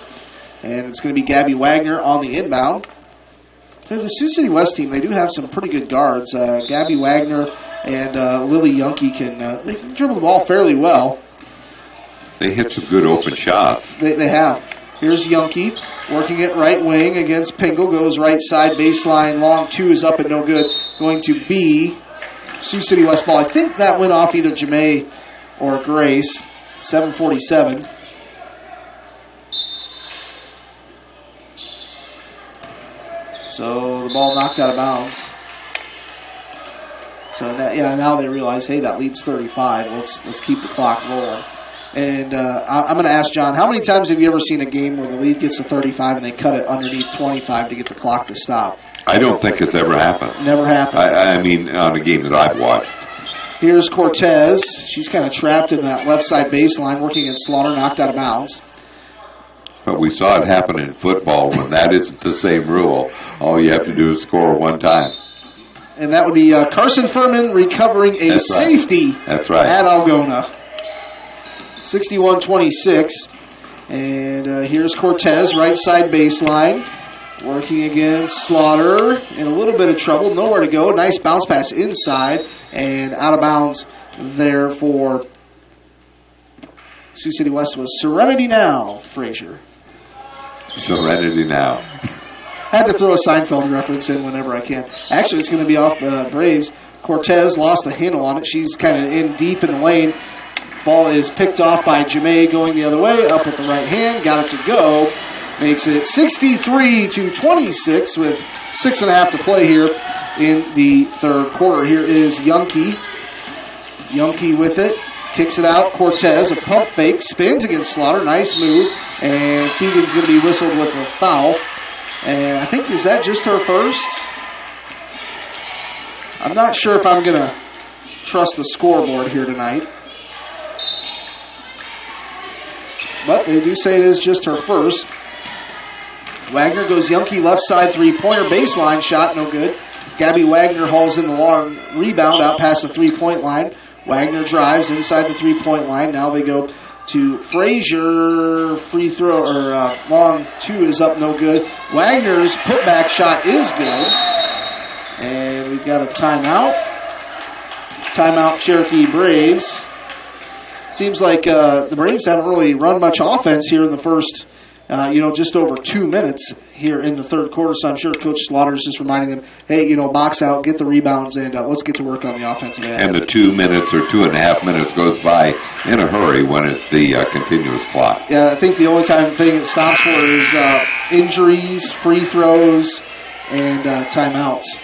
And it's going to be Gabby Wagner on the inbound. The Sioux City West team, they do have some pretty good guards. Gabby Wagner and Lily Yunke they can dribble the ball fairly well. They hit some good open shots. They have. Here's Yunke working it right wing against Pingle. Goes right side baseline. Long two is up and no good. Going to be Sioux City West ball. I think that went off either Jamae or Grace. 7:47. So the ball knocked out of bounds. So now they realize, hey, that leads 35. Let's keep the clock rolling. And I'm going to ask John, how many times have you ever seen a game where the lead gets to 35 and they cut it underneath 25 to get the clock to stop? I don't think it's ever happened. Never happened. I mean, on a game that I've watched. Here's Cortez. She's kind of trapped in that left side baseline, working in Slaughter, knocked out of bounds. But we saw it happen in football when that isn't the same rule. All you have to do is score one time. And that would be Carson Furman recovering a safety. That's right. At Algona. 61-26. And here's Cortez, right side baseline. Working against Slaughter. In a little bit of trouble. Nowhere to go. Nice bounce pass inside. And out of bounds there for Sioux City West was Serenity Now, Frazier. Serenity Now. Had to throw a Seinfeld reference in whenever I can. Actually, it's going to be off the Braves. Cortez lost the handle on it. She's kind of in deep in the lane. Ball is picked off by Jamae going the other way. Up with the right hand. Got it to go. Makes it 63-26 with 6.5 to play here in the third quarter. Here is Yunke. Yunke with it. Kicks it out. Cortez, a pump fake. Spins against Slaughter. Nice move. And Teagan's going to be whistled with a foul. And I think, is that just her first? I'm not sure if I'm going to trust the scoreboard here tonight. But they do say it is just her first. Wagner goes Yunke left side three-pointer. Baseline shot, no good. Gabby Wagner hauls in the long rebound out past the three-point line. Wagner drives inside the three-point line. Now they go to Frazier. Free throw, or long two is up, no good. Wagner's putback shot is good. And we've got a timeout. Timeout, Cherokee Braves. Seems like the Braves haven't really run much offense here in the first, just over 2 minutes here in the third quarter. So I'm sure Coach Slaughter is just reminding them, hey, box out, get the rebounds, and let's get to work on the offensive end. And the 2 minutes or 2.5 minutes goes by in a hurry when it's the continuous clock. Yeah, I think the only thing it stops for is injuries, free throws, and timeouts.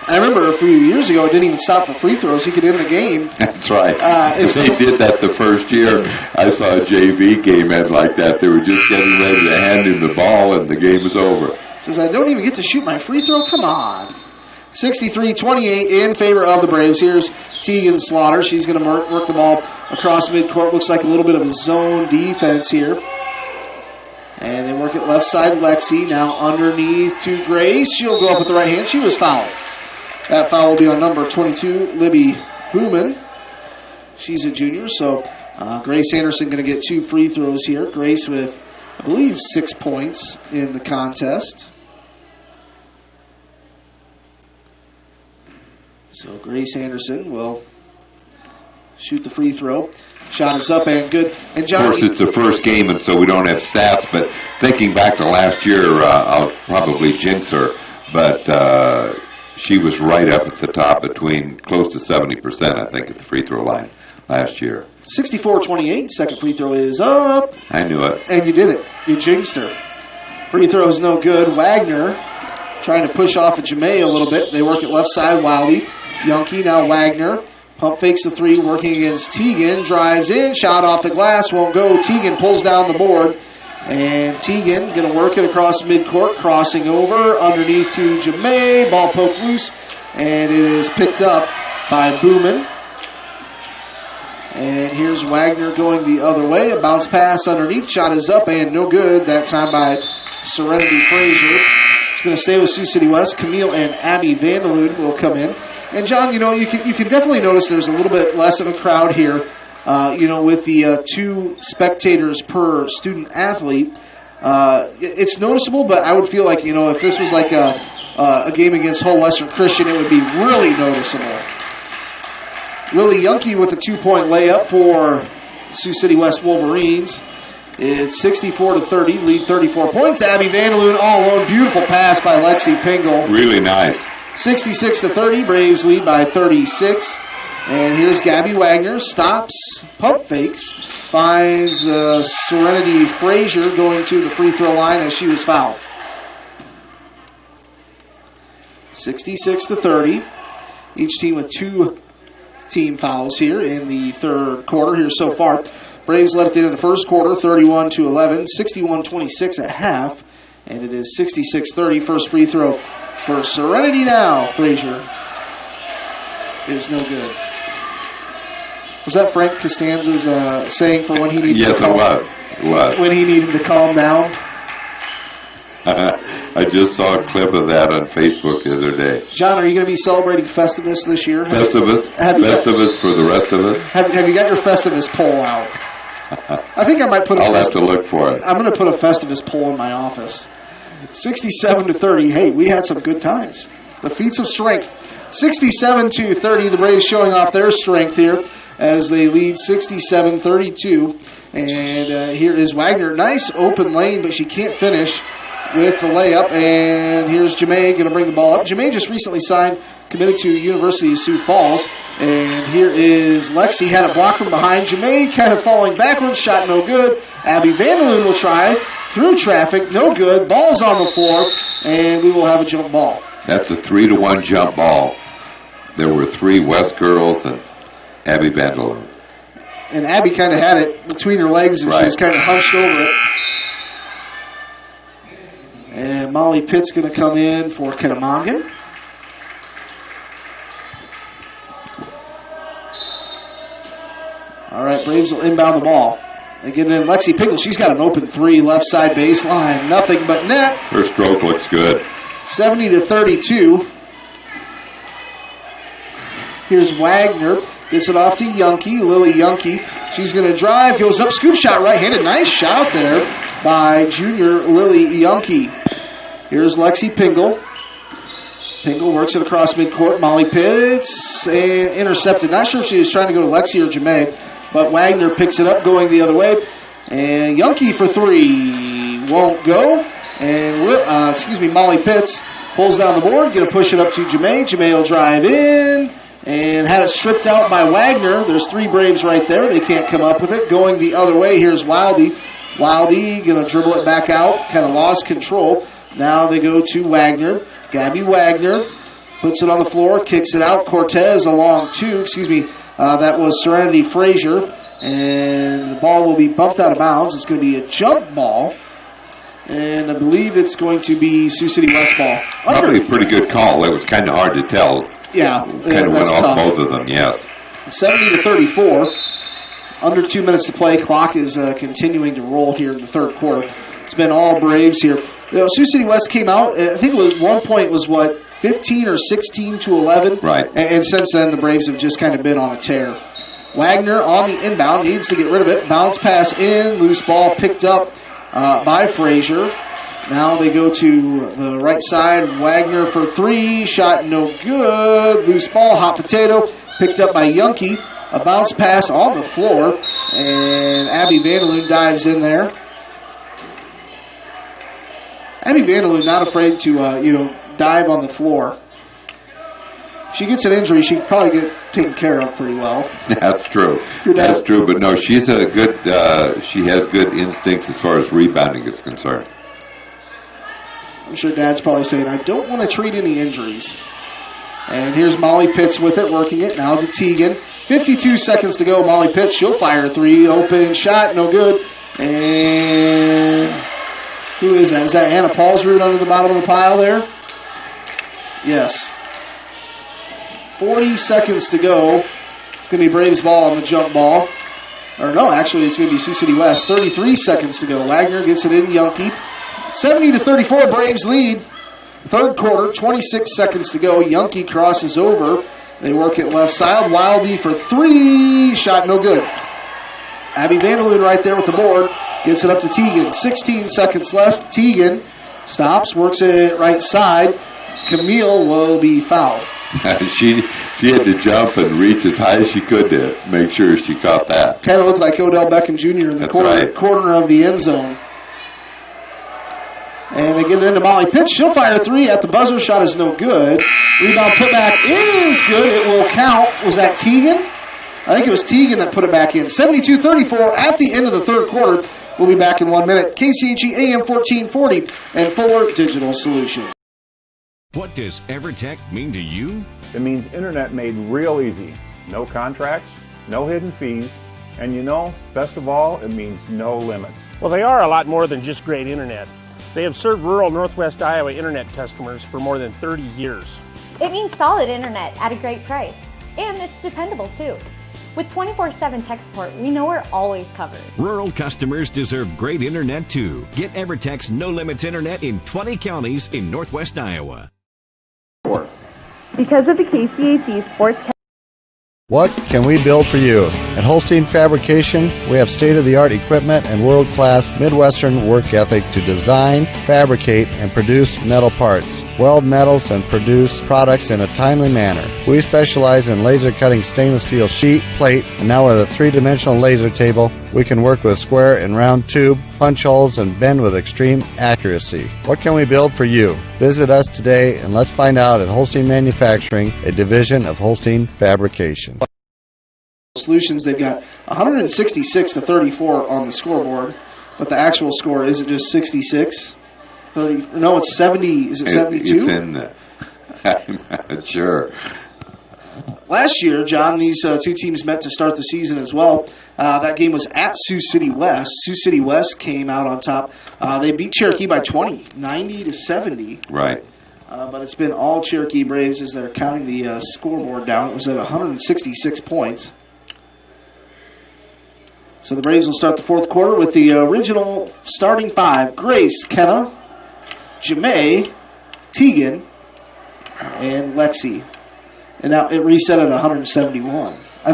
I remember a few years ago, it didn't even stop for free throws. You could end the game. That's right. They did that the first year. I saw a JV game end like that. They were just getting ready to hand him the ball, and the game was over. Says, I don't even get to shoot my free throw? Come on. 63-28 in favor of the Braves. Here's Teagan Slaughter. She's going to work the ball across midcourt. Looks like a little bit of a zone defense here. And they work it left side. Lexi now underneath to Grace. She'll go up with the right hand. She was fouled. That foul will be on number 22, Libby Booman. She's a junior, so Grace Anderson going to get 2 free throws here. Grace with, I believe, 6 points in the contest. So Grace Anderson will shoot the free throw. Shot is up and good. And John, of course, it's the first game, and so we don't have stats, but thinking back to last year, I'll probably jinx her, but she was right up at the top, between close to 70%, I think, at the free throw line last year. 64-28. Second free throw is up. I knew it. And you did it. You jinxed her. Free throw is no good. Wagner trying to push off of Jamae a little bit. They work it left side. Wildy. Yunke, now Wagner. Pump fakes the three, working against Teagan. Drives in. Shot off the glass. Won't go. Teagan pulls down the board. And Teagan going to work it across midcourt, crossing over underneath to Jamae. Ball poked loose, and it is picked up by Booman. And here's Wagner going the other way. A bounce pass underneath. Shot is up and no good. That time by Serenity Frazier. It's going to stay with Sioux City West. Camille and Abby Vandeloon will come in. And John, you can definitely notice there's a little bit less of a crowd here. With the 2 spectators per student athlete, it's noticeable, but I would feel like, if this was like a game against Hull Western Christian, it would be really noticeable. Lily Yunke with a 2-point layup for Sioux City West Wolverines. It's 64-30, lead 34 points. Abby Vanderloon all alone. Beautiful pass by Lexi Pingle. Really nice. 66-30, Braves lead by 36. And here's Gabby Wagner, stops, pump fakes, finds Serenity Frazier going to the free throw line as she was fouled. 66-30. Each team with 2 team fouls here in the third quarter here so far. Braves led at the end of the first quarter, 31-11, 61-26 at half, and it is 66-30. First free throw for Serenity now. Frazier is no good. Was that Frank Costanza's saying for when he needed to calm down? Yes, it was. When he needed to calm down? I just saw a clip of that on Facebook the other day. John, are you going to be celebrating Festivus this year? Festivus for the rest of us. Have you got your Festivus poll out? I think I might put. I'll have to look for it. I'm going to put a Festivus poll in my office. 67-30. Hey, we had some good times. The feats of strength. 67-30. The Braves showing off their strength here as they lead 67-32. And here is Wagner. Nice open lane, but she can't finish with the layup. And here's Jamae going to bring the ball up. Jamae just recently signed, committed to University of Sioux Falls. And here is Lexi, had a block from behind. Jamae kind of falling backwards, shot no good. Abby Vanderloon will try through traffic, no good. Ball's on the floor, and we will have a jump ball. That's a 3-1 jump ball. There were 3 West girls and Abby Vanderloon. And Abby kind of had it between her legs, and she was kind of hunched over it. And Molly Pitt's going to come in for Kennemongan. All right, Braves will inbound the ball. Again, then Lexi Pingle, she's got an open 3, left side baseline. Nothing but net. Her stroke looks good. 70-32. Here's Wagner. Gets it off to Yunke, Lily Yunke. She's going to drive, goes up, scoop shot right-handed. Nice shot there by junior Lily Yunke. Here's Lexi Pingle. Pingle works it across midcourt. Molly Pitts intercepted. Not sure if she was trying to go to Lexi or Jamae, but Wagner picks it up going the other way. And Yunke for 3 won't go. And Molly Pitts pulls down the board, going to push it up to Jamae. Jamae will drive in and had it stripped out by Wagner. There's 3 Braves right there. They can't come up with it. Going the other way, here's Wildy. Wildy going to dribble it back out, kind of lost control. Now they go to Wagner. Gabby Wagner puts it on the floor, kicks it out. Cortez along 2. That was Serenity Frazier. And the ball will be bumped out of bounds. It's going to be a jump ball. And I believe it's going to be Sioux City West ball. Probably a pretty good call. It was kind of hard to tell. Yeah, kind of went off tough. Both of them, yes. 70-34. Under 2 minutes to play. Clock is continuing to roll here in the third quarter. It's been all Braves here. Sioux City West came out, I think it was 1 point was 15 or 16-11. Right. And since then, the Braves have just kind of been on a tear. Wagner on the inbound, needs to get rid of it. Bounce pass in, loose ball picked up by Frazier. Now they go to the right side. Wagner for 3, shot no good. Loose ball, hot potato, picked up by Yunke. A bounce pass on the floor, and Abby Vanderloon dives in there. Abby Vanderloon not afraid to, dive on the floor. If she gets an injury, she can probably get taken care of pretty well. That's true. That's true. But no, she's a good. She has good instincts as far as rebounding is concerned. I'm sure Dad's probably saying, I don't want to treat any injuries. And here's Molly Pitts with it, working it now to Teagan. 52 seconds to go. Molly Pitts, she'll fire a 3. Open shot, no good. And who is that? Is that Anna Paulsrud under the bottom of the pile there? Yes. 40 seconds to go. It's going to be Braves ball on the jump ball. Or no, actually it's going to be Sioux City West. 33 seconds to go. Wagner gets it in, Yunke. 70-34, Braves lead. Third quarter, 26 seconds to go. Yunke crosses over. They work it left side. Wildy for 3. Shot no good. Abby Vanderloon right there with the board. Gets it up to Teagan. 16 seconds left. Teagan stops, works it right side. Camille will be fouled. she had to jump and reach as high as she could to make sure she caught that. Kind of looked like Odell Beckham Jr. in the corner of the end zone. And they get it into Molly Pitts. She'll fire 3 at the buzzer. Shot is no good. Rebound putback is good. It will count. Was that Teagan? I think it was Teagan that put it back in. 72-34 at the end of the third quarter. We'll be back in 1 minute. KCHE AM 1440 and Fuller Digital Solutions. What does EverTech mean to you? It means internet made real easy. No contracts, no hidden fees, and best of all, it means no limits. Well, they are a lot more than just great internet. They have served rural Northwest Iowa internet customers for more than 30 years. It means solid internet at a great price. And it's dependable too. With 24/7 tech support, we know we're always covered. Rural customers deserve great internet too. Get EverTech's no limits internet in 20 counties in Northwest Iowa. Because of the KCAC Sports. What can we build for you? At Holstein Fabrication, we have state-of-the-art equipment and world-class Midwestern work ethic to design, fabricate, and produce metal parts, weld metals, and produce products in a timely manner. We specialize in laser cutting stainless steel sheet, plate, and now with a 3-dimensional laser table, we can work with square and round tube, punch holes, and bend with extreme accuracy. What can we build for you? Visit us today and let's find out at Holstein Manufacturing, a division of Holstein Fabrication. Solutions, they've got 166-34 on the scoreboard, but the actual score, is it just 66? 30? No, it's 70. Is it 72? It's in the, I'm not sure. Last year, John, these two teams met to start the season as well. That game was at Sioux City West. Sioux City West came out on top. They beat Cherokee by 20, 90-70. Right. But it's been all Cherokee Braves as they're counting the scoreboard down. It was at 166 points. So the Braves will start the fourth quarter with the original starting 5. Grace, Kenna, Jamae, Teagan, and Lexi. And now it reset at 171. I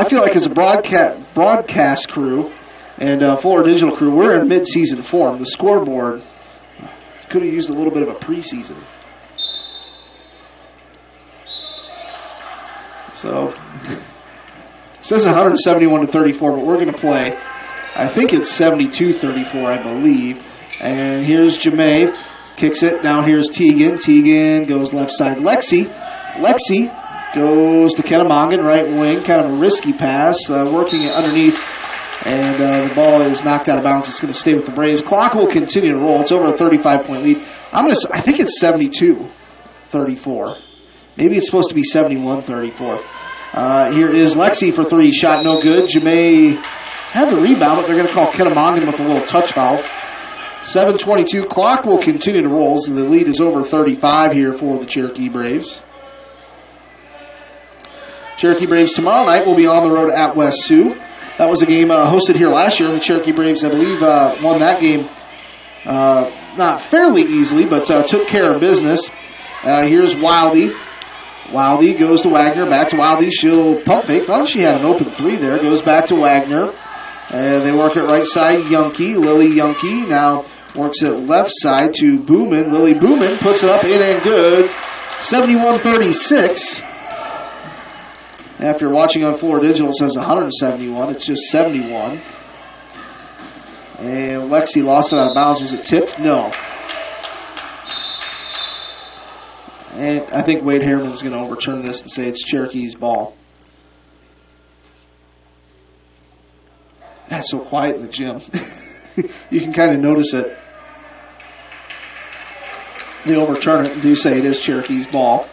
feel like as a broadcast crew and Fuller Digital crew, we're in mid-season form. The scoreboard could have used a little bit of a preseason. So it says 171-34, but we're going to play. I think it's 72-34, I believe. And here's Jamae. Kicks it. Now here's Teagan. Teagan goes left side. Lexi goes to Kennemongan, right wing. Kind of a risky pass. Working it underneath. And the ball is knocked out of bounds. It's going to stay with the Braves. Clock will continue to roll. It's over a 35-point lead. I think it's 72-34. Maybe it's supposed to be 71-34. Here is Lexi for 3. Shot no good. Jamae had the rebound, but they're going to call Kennemongan with a little touch foul. 7:22. Clock will continue to roll. So the lead is over 35 here for the Cherokee Braves. Cherokee Braves tomorrow night will be on the road at West Sioux. That was a game hosted here last year. The Cherokee Braves, I believe, won that game not fairly easily, but took care of business. Here's Wildy. Wildy goes to Wagner. Back to Wildy. She'll pump fake. Thought she had an open 3 there. Goes back to Wagner. And they work it right side. Yunke. Lily Yunke now works it left side to Booman. Lily Booman puts it up in and good. 71-36. After watching on Fuller Digital, it says 171. It's just 71. And Lexi lost it out of bounds. Was it tipped? No. And I think Wade Harriman is going to overturn this and say it's Cherokee's ball. That's so quiet in the gym. You can kind of notice it. They overturn it and do say it is Cherokee's ball.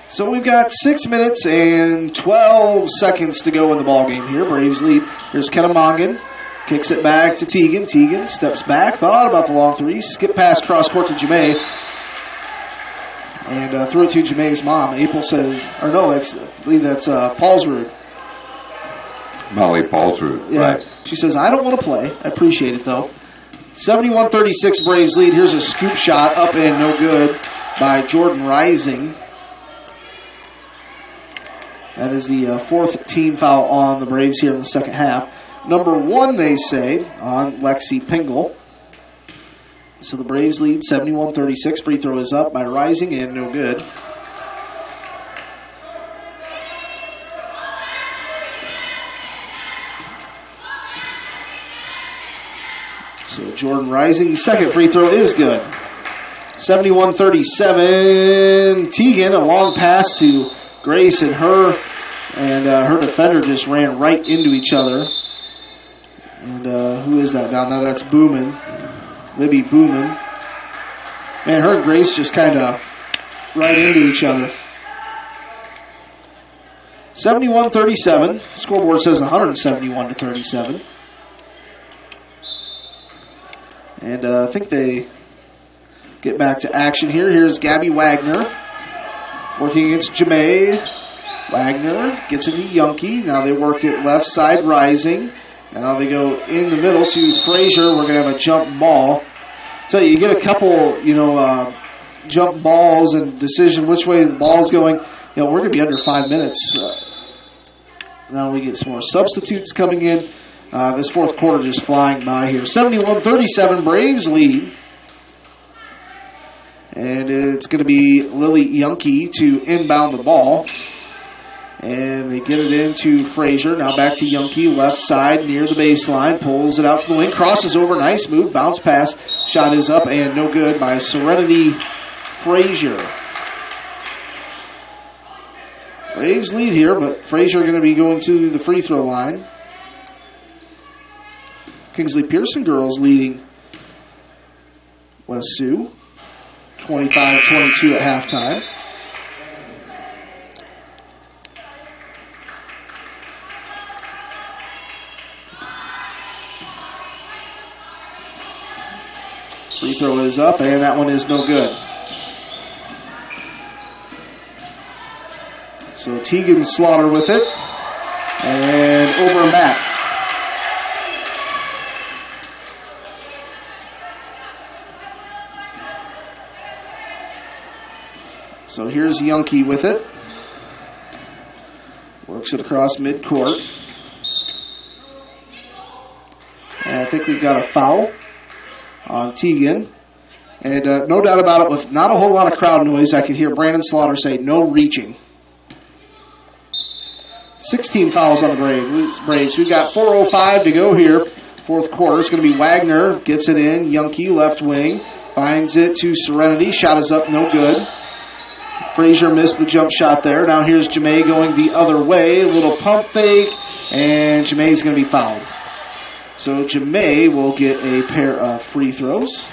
So we've got 6 minutes and 12 seconds to go in the ballgame here. Braves lead. Here's Kennemongan. Kicks it back to Teagan. Teagan steps back. Thought about the long 3. Skip pass cross court to Jamae. And threw it to Jamae's mom. April says, or no, I believe that's Paulsrud. Molly Paulsrud, yeah. Right. She says, I don't want to play. I appreciate it, though. 71-36 Braves lead. Here's a scoop shot up and no good by Jordan Rising. That is the fourth team foul on the Braves here in the second half. Number 1, they say, on Lexi Pingle. So the Braves lead 71-36. Free throw is up by Rising and no good. So Jordan Rising's second free throw is good. 71-37. Teagan, a long pass to Grace, and her defender just ran right into each other. And who is that now? Now that's Booman. Libby Booman. Man, her and Grace just kind of right into each other. 71-37. Scoreboard says 171-37. And I think they get back to action here. Here's Gabby Wagner working against Jamae. Wagner gets it to Yunke. Now they work it left side, Rising. Now they go in the middle to Frazier. We're going to have a jump ball. So you get a couple, jump balls and decision which way the ball's going. We're going to be under 5 minutes. Now we get some more substitutes coming in. This fourth quarter just flying by here. 71-37, Braves lead. And it's going to be Lily Yunke to inbound the ball. And they get it into Frazier. Now back to Yunke, left side near the baseline. Pulls it out to the wing. Crosses over. Nice move. Bounce pass. Shot is up and no good by Serenity Frazier. Braves lead here, but Frazier going to be going to the free throw line. Kingsley Pearson girls leading West Sioux. 25-22 at halftime. Free throw is up, and that one is no good. So Teagan Slaughter with it. And over and back. So here's Yunke with it. Works it across midcourt. And I think we've got a foul on Teagan. And no doubt about it, with not a whole lot of crowd noise, I can hear Brandon Slaughter say, no reaching. 16 fouls on the Braves. We've got 4:05 to go here. Fourth quarter. It's going to be Wagner. Gets it in. Yunke, left wing. Finds it to Serenity. Shot is up. No good. Frazier missed the jump shot there. Now here's Jamae going the other way. A little pump fake. And Jamae's going to be fouled. So Jamae will get a pair of free throws.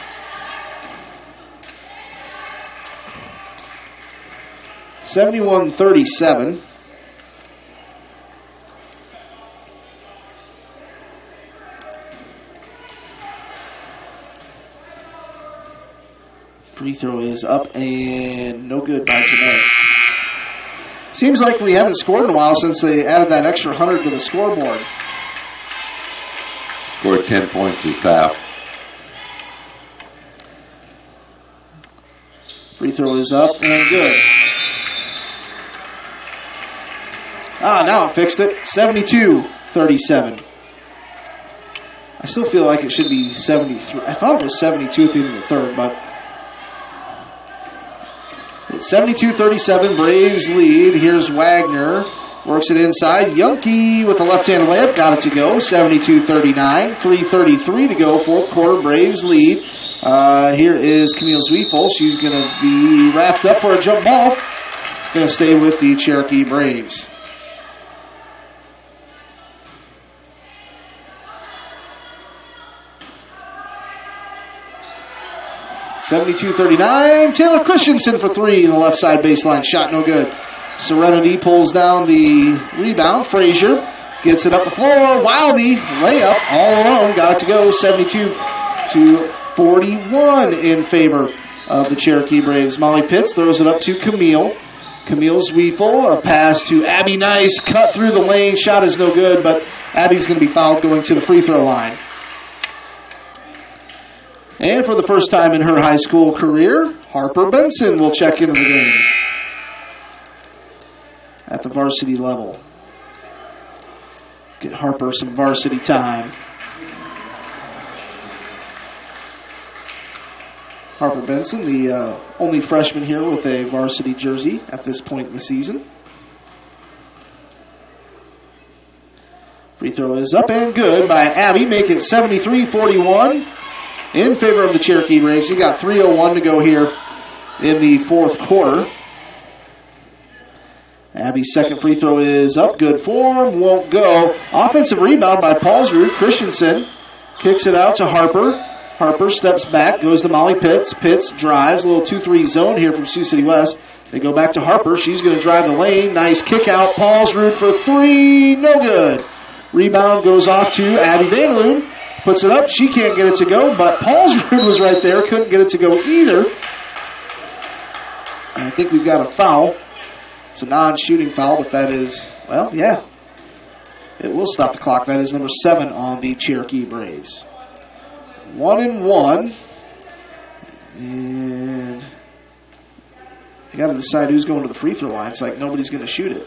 (71-37). Free throw is up and no good by Jamae. Seems like we haven't scored in a while since they added that extra 100 to the scoreboard. Scored 10 points this half. Free throw is up and good. Now it fixed it. 72-37. I still feel like it should be 73. I thought it was 72 at the end of the third, but it's 72-37. Braves lead. Here's Wagner. Works it inside. Yunke with a left-hand layup. Got it to go. 72-39. 3:33 to go. Fourth quarter. Braves lead. Here is Camille Zwiefel. She's going to be wrapped up for a jump ball. Going to stay with the Cherokee Braves. (72-39). Taylor Christensen for three in the left side baseline. Shot no good. Serenity pulls down the rebound. Frazier gets it up the floor. Wildy layup all alone. Got it to go. 72-41 in favor of the Cherokee Braves. Molly Pitts throws it up to Camille. Camille Zwiefel. A pass to Abby Nice. Cut through the lane. Shot is no good, but Abby's going to be fouled going to the free throw line. And for the first time in her high school career, Harper Benson will check into the game at the varsity level. Get Harper some varsity time. Harper Benson, the only freshman here with a varsity jersey at this point in the season. Free throw is up and good by Abby. Make it 73-41 in favor of the Cherokee Braves. You got 3:01 to go here in the fourth quarter. Abby's second free throw is up. Good form. Won't go. Offensive rebound by Paulsrud. Christensen kicks it out to Harper. Harper steps back, goes to Molly Pitts. Pitts drives. A little 2-3 zone here from Sioux City West. They go back to Harper. She's going to drive the lane. Nice kick out. Paulsrud for three. No good. Rebound goes off to Abby Vanderloon. Puts it up. She can't get it to go, but Paulsrud was right there. Couldn't get it to go either. And I think we've got a foul. It's a non-shooting foul, but that is, well, yeah. It will stop the clock. That is number 7 on the Cherokee Braves. 1-1. And you got to decide who's going to the free throw line. It's like nobody's going to shoot it.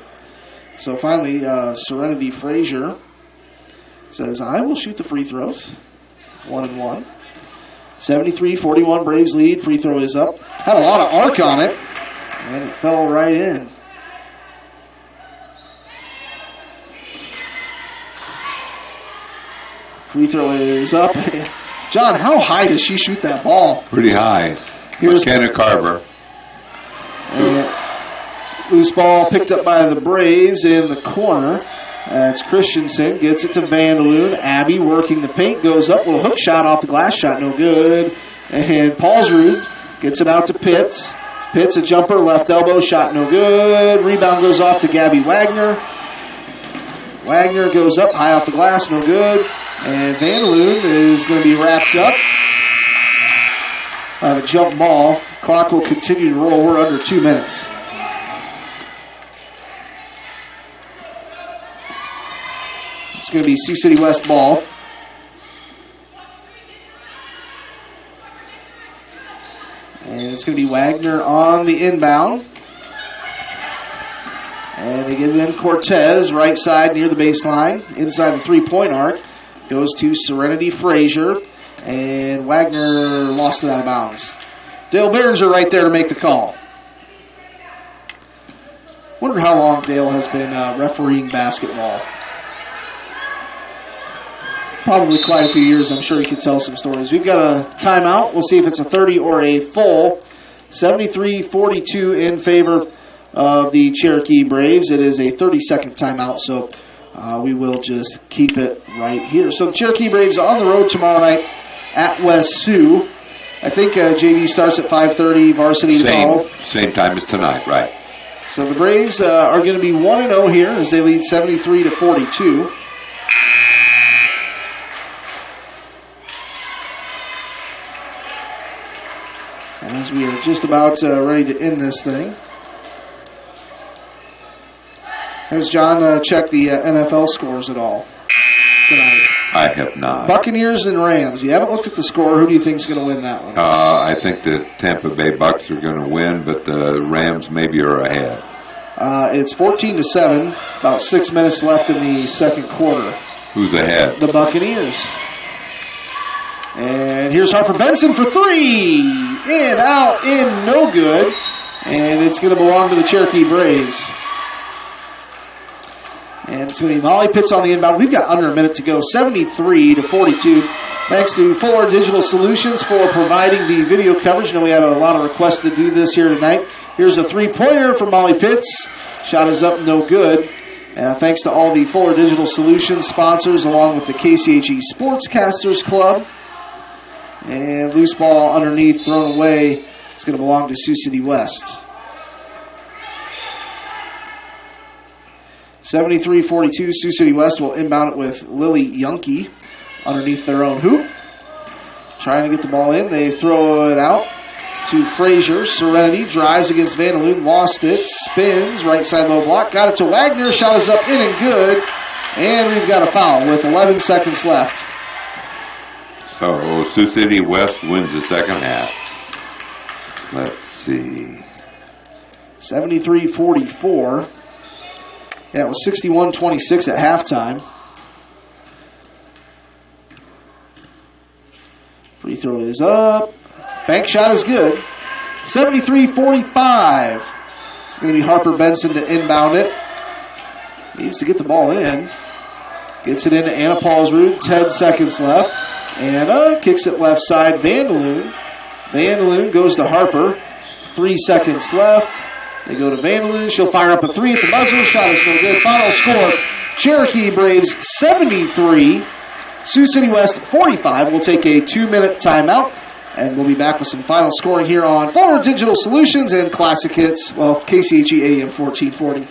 So finally, Serenity Frazier says, I will shoot the free throws. 1-1. 73-41 Braves lead. Free throw is up. Had a lot of arc on it, and it fell right in. Free throw is up. John, how high does she shoot that ball? Pretty high. McKenna Carver. Loose ball picked up by the Braves in the corner. It's Christensen. Gets it to Vanderloon. Abby working the paint. Goes up. Little hook shot off the glass shot. No good. And Paulsrud gets it out to Pitts. Pitts a jumper. Left elbow. Shot no good. Rebound goes off to Gabby Wagner. Wagner goes up. High off the glass. No good. And Vanderloon is going to be wrapped up. A jump ball. Clock will continue to roll. We're under 2 minutes. It's going to be Sioux City West ball. And it's going to be Wagner on the inbound. And they get it in. Cortez, right side near the baseline, inside the three-point arc. Goes to Serenity Frazier. And Wagner lost it out of bounds. Dale Berenger right there to make the call. Wonder how long Dale has been refereeing basketball. Probably quite a few years. I'm sure he could tell some stories. We've got a timeout. We'll see if it's a 30 or a full. 73-42 in favor of the Cherokee Braves. It is a 30-second timeout, so we will just keep it right here. So the Cherokee Braves on the road tomorrow night at West Sioux. I think JV starts at 5:30, varsity to follow. Same time as tonight, right. So the Braves are going to be 1-0 here as they lead 73-42. As we are just about ready to end this thing. Has John checked the NFL scores at all tonight? I have not. Buccaneers and Rams. You haven't looked at the score. Who do you think is going to win that one? I think the Tampa Bay Bucs are going to win, but the Rams maybe are ahead. It's 14-7. About 6 minutes left in the second quarter. Who's ahead? The Buccaneers. And here's Harper Benson for three. In, out, in, no good. And it's going to belong to the Cherokee Braves. And it's going to be Molly Pitts on the inbound. We've got under a minute to go. 73-42. Thanks to Fuller Digital Solutions for providing the video coverage. I know we had a lot of requests to do this here tonight. Here's a three-pointer from Molly Pitts. Shot is up, no good. Thanks to all the Fuller Digital Solutions sponsors, along with the KCHE Sportscasters Club. And loose ball underneath, thrown away. It's going to belong to Sioux City West. 73-42, Sioux City West will inbound it with Lily Yunke underneath their own hoop. Trying to get the ball in. They throw it out to Frazier. Serenity drives against Vanderloon. Lost it. Spins. Right side low block. Got it to Wagner. Shot is up in and good. And we've got a foul with 11 seconds left. So Sioux City West wins the second half. Let's see. 73-44. Yeah, it was 61-26 at halftime. Free throw is up. Bank shot is good. 73-45. It's going to be Harper Benson to inbound it. Needs to get the ball in. Gets it into Anna Paulsrud. 10 seconds left. Anna kicks it left side. Vandaloon. Vandaloon goes to Harper. 3 seconds left. They go to Vandaloon. She'll fire up a three at the buzzer. Shot is no good. Final score, Cherokee Braves 73, Sioux City West 45. We'll take a 2-minute timeout, and we'll be back with some final scoring here on Florida Digital Solutions and Classic Hits, KCHE AM 1440.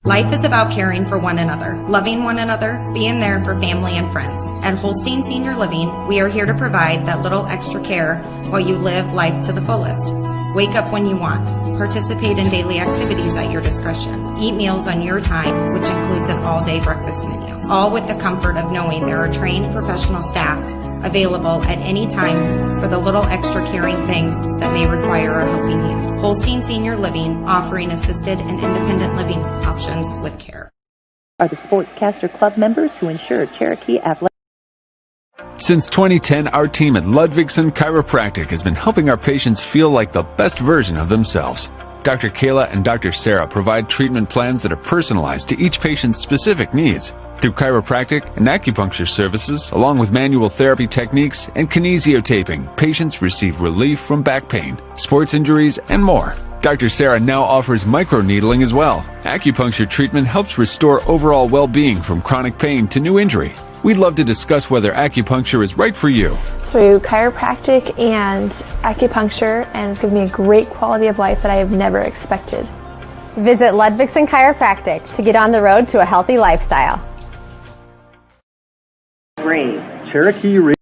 Life is about caring for one another, loving one another, being there for family and friends. At Holstein Senior Living, we are here to provide that little extra care while you live life to the fullest. Wake up when you want. Participate in daily activities at your discretion. Eat meals on your time, which includes an all-day breakfast menu. All with the comfort of knowing there are trained professional staff available at any time for the little extra caring things that may require a helping hand. Holstein Senior Living, offering assisted and independent living options with care. Are the Sportscaster Club members who ensure Cherokee Athletic. Since 2010, our team at Ludwigson Chiropractic has been helping our patients feel like the best version of themselves. Dr. Kayla and Dr. Sarah provide treatment plans that are personalized to each patient's specific needs. Through chiropractic and acupuncture services, along with manual therapy techniques and kinesiotaping, patients receive relief from back pain, sports injuries, and more. Dr. Sarah now offers microneedling as well. Acupuncture treatment helps restore overall well-being from chronic pain to new injury. We'd love to discuss whether acupuncture is right for you. Through chiropractic and acupuncture, and it's given me a great quality of life that I have never expected. Visit Ludwigson Chiropractic to get on the road to a healthy lifestyle. Braves, Cherokee.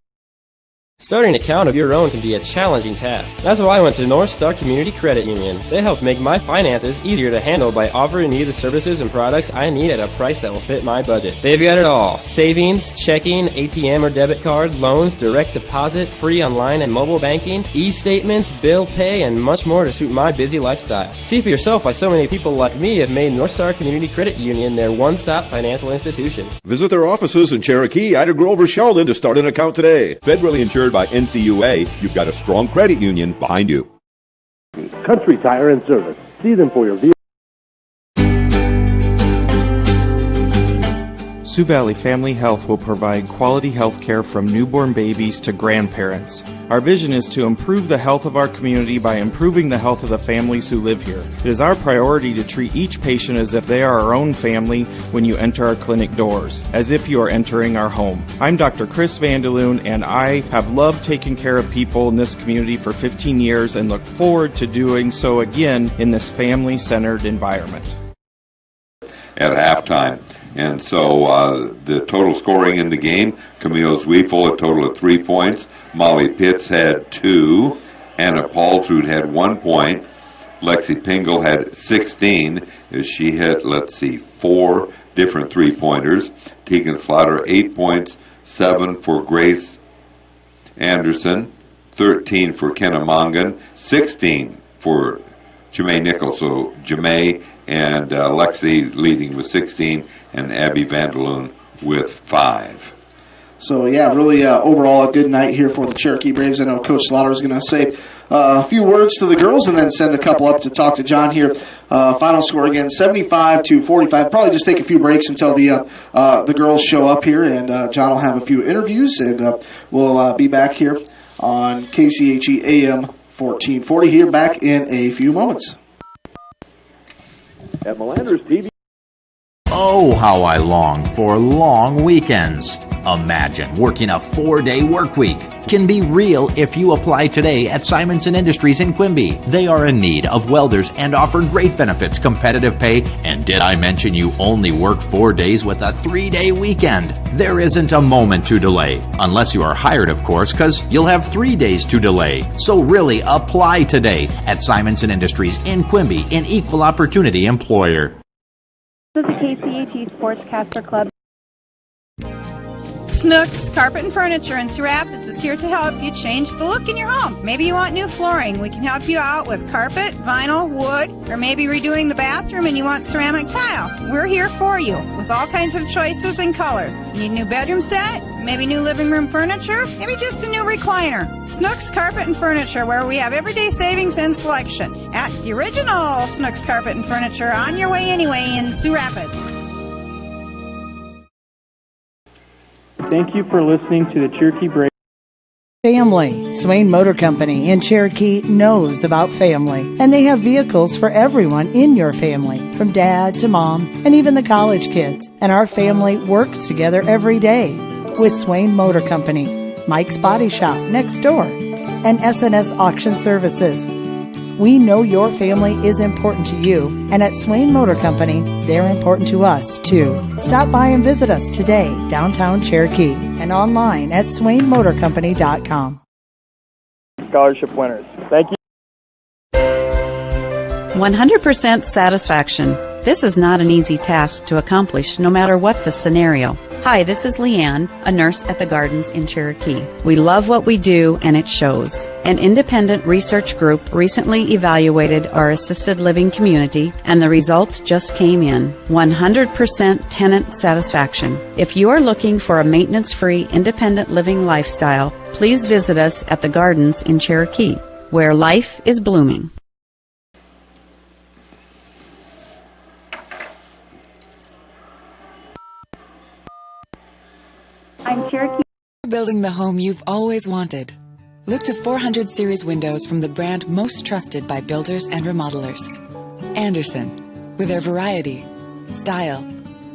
Starting an account of your own can be a challenging task. That's why I went to North Star Community Credit Union. They help make my finances easier to handle by offering me the services and products I need at a price that will fit my budget. They've got it all: savings, checking, ATM or debit card, loans, direct deposit, free online and mobile banking, e-statements, bill pay, and much more to suit my busy lifestyle. See for yourself why so many people like me have made North Star Community Credit Union their one-stop financial institution. Visit their offices in Cherokee, Ida Grove, or Sheldon to start an account today. Federally insured by NCUA, you've got a strong credit union behind you. Country Tire and Service. See them for your vehicle. Sioux Valley Family Health will provide quality health care from newborn babies to grandparents. Our vision is to improve the health of our community by improving the health of the families who live here. It is our priority to treat each patient as if they are our own family when you enter our clinic doors, as if you are entering our home. I'm Dr. Chris Vandaloon, and I have loved taking care of people in this community for 15 years and look forward to doing so again in this family-centered environment. At halftime. And so the total scoring in the game, Camille Zwiefel a total of 3 points. Molly Pitts had 2. Anna Paulsrud had 1 point. Lexi Pingle had 16 as she hit, 4 different three-pointers. Tegan Slaughter, 8 points, 7 for Grace Anderson, 13 for Kenna Mongan, 16 for Jamae Nichols. So Jamae and Lexi leading with 16, and Abby Vandaloon with 5. So, yeah, really overall a good night here for the Cherokee Braves. I know Coach Slaughter is going to say a few words to the girls and then send a couple up to talk to John here. Final score again, 75-45. Probably just take a few breaks until the girls show up here, and John will have a few interviews, and we'll be back here on KCHE AM 1440 here back in a few moments. At Melanders TV. Oh, how I long for long weekends. Imagine working a 4-day work week. Can be real if you apply today at Simonson Industries in Quimby. They are in need of welders and offer great benefits, competitive pay, and did I mention you only work 4 days with a 3-day weekend? There isn't a moment to delay. Unless you are hired, of course, because you'll have 3 days to delay. So really apply today at Simonson Industries in Quimby, an equal opportunity employer. This is the KCHE Sportscaster Club. Snooks Carpet and Furniture in Sioux Rapids is here to help you change the look in your home. Maybe you want new flooring. We can help you out with carpet, vinyl, wood, or maybe redoing the bathroom and you want ceramic tile. We're here for you with all kinds of choices and colors. Need a new bedroom set? Maybe new living room furniture? Maybe just a new recliner. Snooks Carpet and Furniture, where we have everyday savings and selection at the original Snooks Carpet and Furniture on your way anyway in Sioux Rapids. Thank you for listening to the Cherokee Braves. Family. Swain Motor Company in Cherokee knows about family, and they have vehicles for everyone in your family, from dad to mom and even the college kids. And our family works together every day with Swain Motor Company, Mike's Body Shop next door, and SNS Auction Services. We know your family is important to you, and at Swain Motor Company, they're important to us too. Stop by and visit us today, downtown Cherokee, and online at swainmotorcompany.com. Scholarship winners. Thank you. 100% satisfaction. This is not an easy task to accomplish, no matter what the scenario. Hi, this is Leanne, a nurse at the Gardens in Cherokee. We love what we do, and it shows. An independent research group recently evaluated our assisted living community, and the results just came in. 100% tenant satisfaction. If you are looking for a maintenance-free, independent living lifestyle, please visit us at the Gardens in Cherokee, where life is blooming. I'm Cherokee. Building the home you've always wanted. Look to 400 series windows from the brand most trusted by builders and remodelers. Andersen. With their variety, style,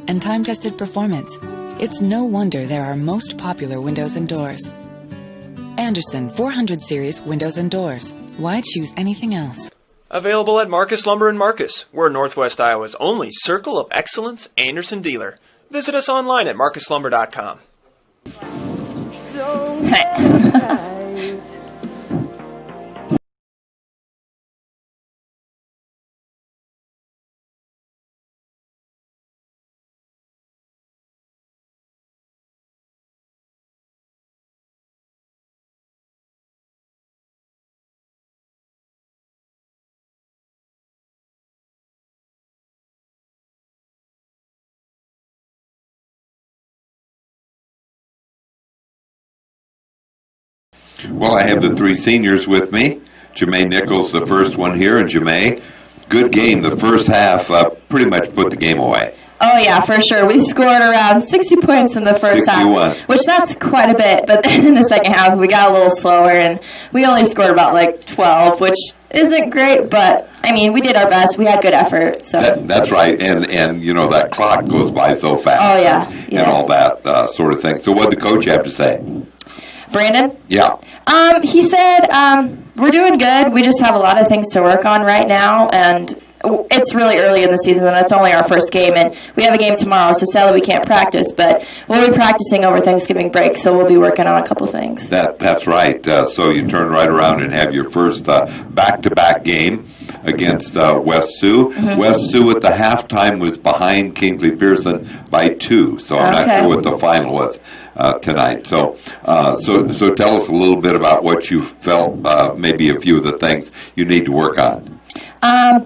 and time-tested performance, it's no wonder they're our most popular windows and doors. Andersen 400 series windows and doors. Why choose anything else? Available at Marcus Lumber in Marcus. We're Northwest Iowa's only Circle of Excellence Andersen dealer. Visit us online at marcuslumber.com. Well, I have the three seniors with me. Jamae Nichols, the first one here, and Jamae, good game. The first half pretty much put the game away. Oh, yeah, for sure. We scored around 60 points in the first 61. half, which that's quite a bit. But then in the second half, we got a little slower, and we only scored about, 12, which isn't great. But, I mean, we did our best. We had good effort. So That's right. And you know, that clock goes by so fast. Oh, yeah. And all that sort of thing. So what did the coach have to say? Brandon? Yeah. He said, we're doing good. We just have a lot of things to work on right now, and it's really early in the season, and it's only our first game, and we have a game tomorrow, so sadly we can't practice, but we'll be practicing over Thanksgiving break, so we'll be working on a couple things. That's right. So you turn right around and have your first back-to-back game against West Sioux. Mm-hmm. West Sioux at the halftime was behind Kingsley Pearson by 2, so I'm not sure what the final was tonight. So tell us a little bit about what you felt, maybe a few of the things you need to work on.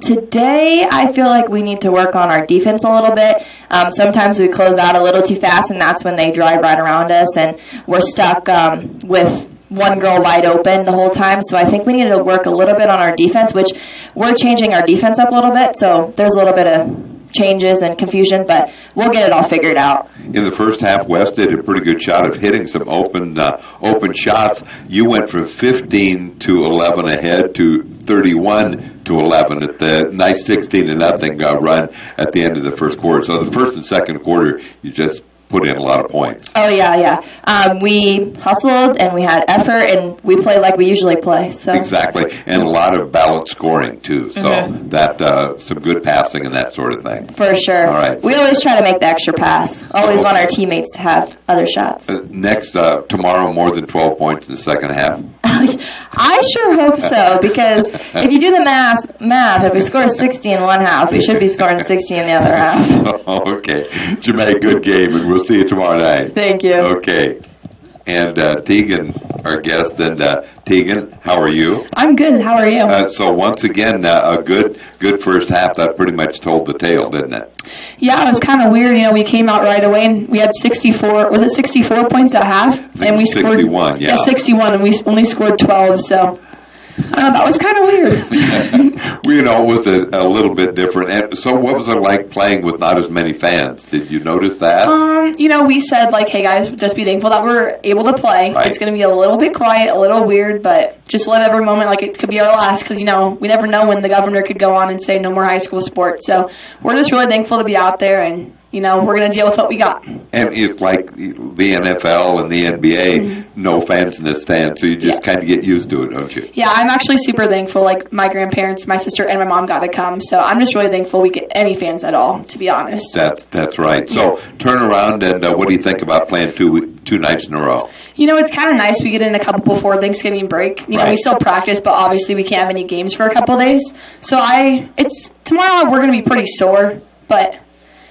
Today, I feel like we need to work on our defense a little bit. Sometimes we close out a little too fast, and that's when they drive right around us, and we're stuck with one girl wide open the whole time. So I think we need to work a little bit on our defense, which we're changing our defense up a little bit. So there's a little bit of changes and confusion, but we'll get it all figured out. In the first half, West did a pretty good shot of hitting some open shots. You went from 15 to 11 ahead to 31 to 11 at the nice 16-0 run at the end of the first quarter. So the first and second quarter, you just put in a lot of points. Oh, yeah. We hustled, and we had effort, and we played like we usually play. So Exactly, and a lot of balanced scoring, too. So that some good passing and that sort of thing. For sure. All right. We always try to make the extra pass. Always want our teammates to have other shots. Next, tomorrow, more than 12 points in the second half. I sure hope so, because if you do the math, if we score 60 in one half, we should be scoring 60 in the other half. Okay. Jermaine, good game, and we'll see you tomorrow night. Thank you. Okay. And Tegan, our guest, and Tegan, how are you? I'm good. How are you? So once again, a good first half. That pretty much told the tale, didn't it? Yeah, it was kind of weird. You know, we came out right away and we had 64. Was it 64 points at half? And we scored 61. Yeah, 61, and we only scored 12. So that was kind of weird. Well, you know, it was a little bit different. And so, what was it like playing with not as many fans? Did you notice that? You know, we said, like, hey, guys, just be thankful that we're able to play. Right. It's going to be a little bit quiet, a little weird, but just live every moment like it could be our last, because, you know, we never know when the governor could go on and say no more high school sports. So we're just really thankful to be out there, and, you know, we're going to deal with what we got. And it's like the NFL and the NBA, no fans in the stand, so you just kind of get used to it, don't you? Yeah, I'm actually super thankful. Like, my grandparents, my sister, and my mom got to come, so I'm just really thankful we get any fans at all, to be honest. That's right. So turn around, and what do you think about playing two nights in a row? You know, it's kind of nice. We get in a couple before Thanksgiving break. You know, we still practice, but obviously we can't have any games for a couple days. So tomorrow we're going to be pretty sore, but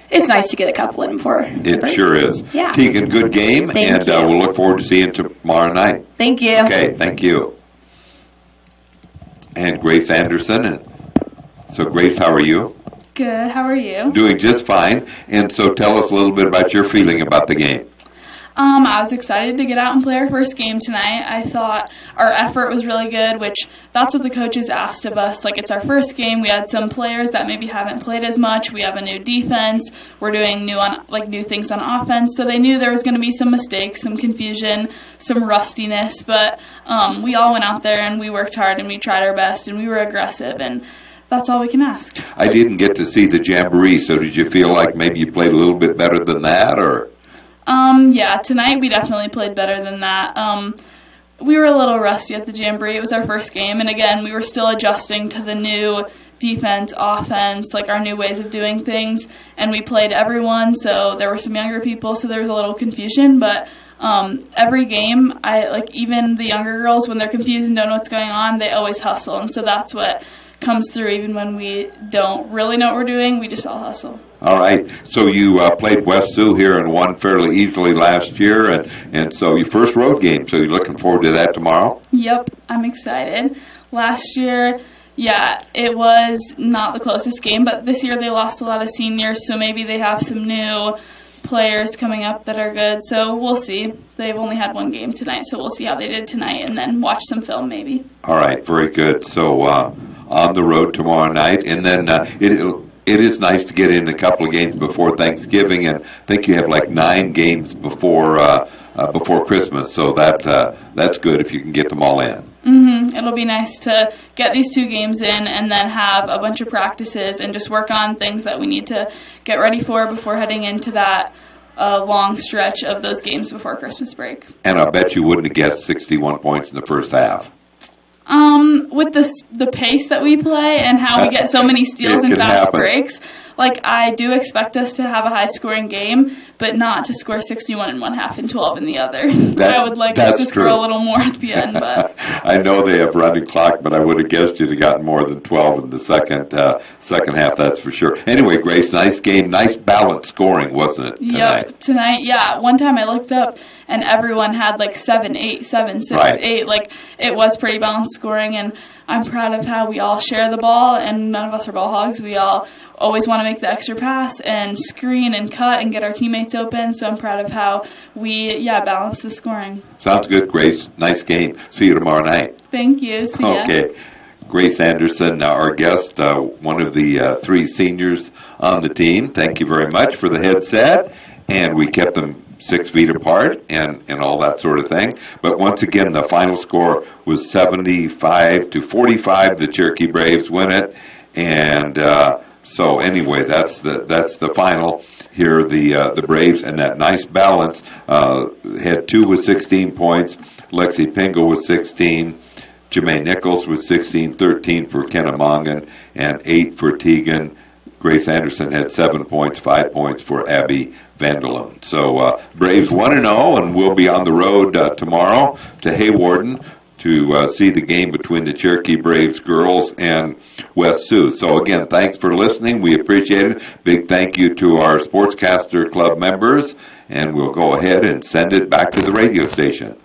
it's nice to get a couple in before. It sure is. Yeah. Tegan, good game, Thank you. We'll look forward to seeing you tomorrow night. Thank you. Okay, thank you. And Grace Anderson. And so, Grace, how are you? Good. How are you? Doing just fine. And so tell us a little bit about your feeling about the game. I was excited to get out and play our first game tonight. I thought our effort was really good, which that's what the coaches asked of us. Like, it's our first game. We had some players that maybe haven't played as much. We have a new defense. We're doing new things on offense. So they knew there was going to be some mistakes, some confusion, some rustiness. But we all went out there and we worked hard and we tried our best and we were aggressive, and that's all we can ask. I didn't get to see the jamboree, so did you feel like maybe you played a little bit better than that, or? Yeah, tonight we definitely played better than that. We were a little rusty at the jamboree. It was our first game, and again, we were still adjusting to the new defense, offense, like our new ways of doing things, and we played everyone, so there were some younger people, so there was a little confusion, but every game, even the younger girls, when they're confused and don't know what's going on, they always hustle, and so that's what comes through. Even when we don't really know what we're doing, we just all hustle. All right. So you played West Sioux here and won fairly easily last year, and so your first road game. So you're looking forward to that tomorrow? Yep, I'm excited. Last year, yeah, it was not the closest game, but this year they lost a lot of seniors, so maybe they have some new players coming up that are good. So we'll see. They've only had one game tonight, so we'll see how they did tonight and then watch some film maybe. All right, very good. So on the road tomorrow night, and then it is nice to get in a couple of games before Thanksgiving, and I think you have like 9 games before Christmas, so that's good if you can get them all in. It'll be nice to get these 2 games in and then have a bunch of practices and just work on things that we need to get ready for before heading into that long stretch of those games before Christmas break. And I bet you wouldn't have guessed 61 points in the first half. With the pace that we play and how we get so many steals and fast breaks, I do expect us to have a high-scoring game, but not to score 61 in one half and 12 in the other. I would like us to score a little more at the end, but I know they have running clock, but I would have guessed you'd have gotten more than 12 in the second half, that's for sure. Anyway, Grace, nice game, nice balanced scoring, wasn't it, tonight? Yep, tonight, yeah. One time I looked up, and everyone had 7, 8, 7, 6, right. 8. It was pretty balanced scoring, and I'm proud of how we all share the ball, and none of us are ball hogs. We all always want to make the extra pass and screen and cut and get our teammates open, so I'm proud of how we, balance the scoring. Sounds good, Grace. Nice game. See you tomorrow night. Thank you. See ya. Okay. Grace Anderson, our guest, one of the 3 seniors on the team. Thank you very much for the headset, and we kept them 6 feet apart and all that sort of thing. But once again, the final score was 75-45. The Cherokee Braves win it, and so anyway, that's the final here. The Braves, and that nice balance, had 2 with 16 points. Lexi Pingle with 16. Jermaine Nichols with 16, 13 for Kenna Mongan, and 8 for Tegan. Grace Anderson had 7 points, 5 points for Abby Vanderloon. So Braves 1-0, and we'll be on the road tomorrow to Haywarden to see the game between the Cherokee Braves girls and West Sioux. So again, thanks for listening. We appreciate it. Big thank you to our Sportscaster Club members, and we'll go ahead and send it back to the radio station.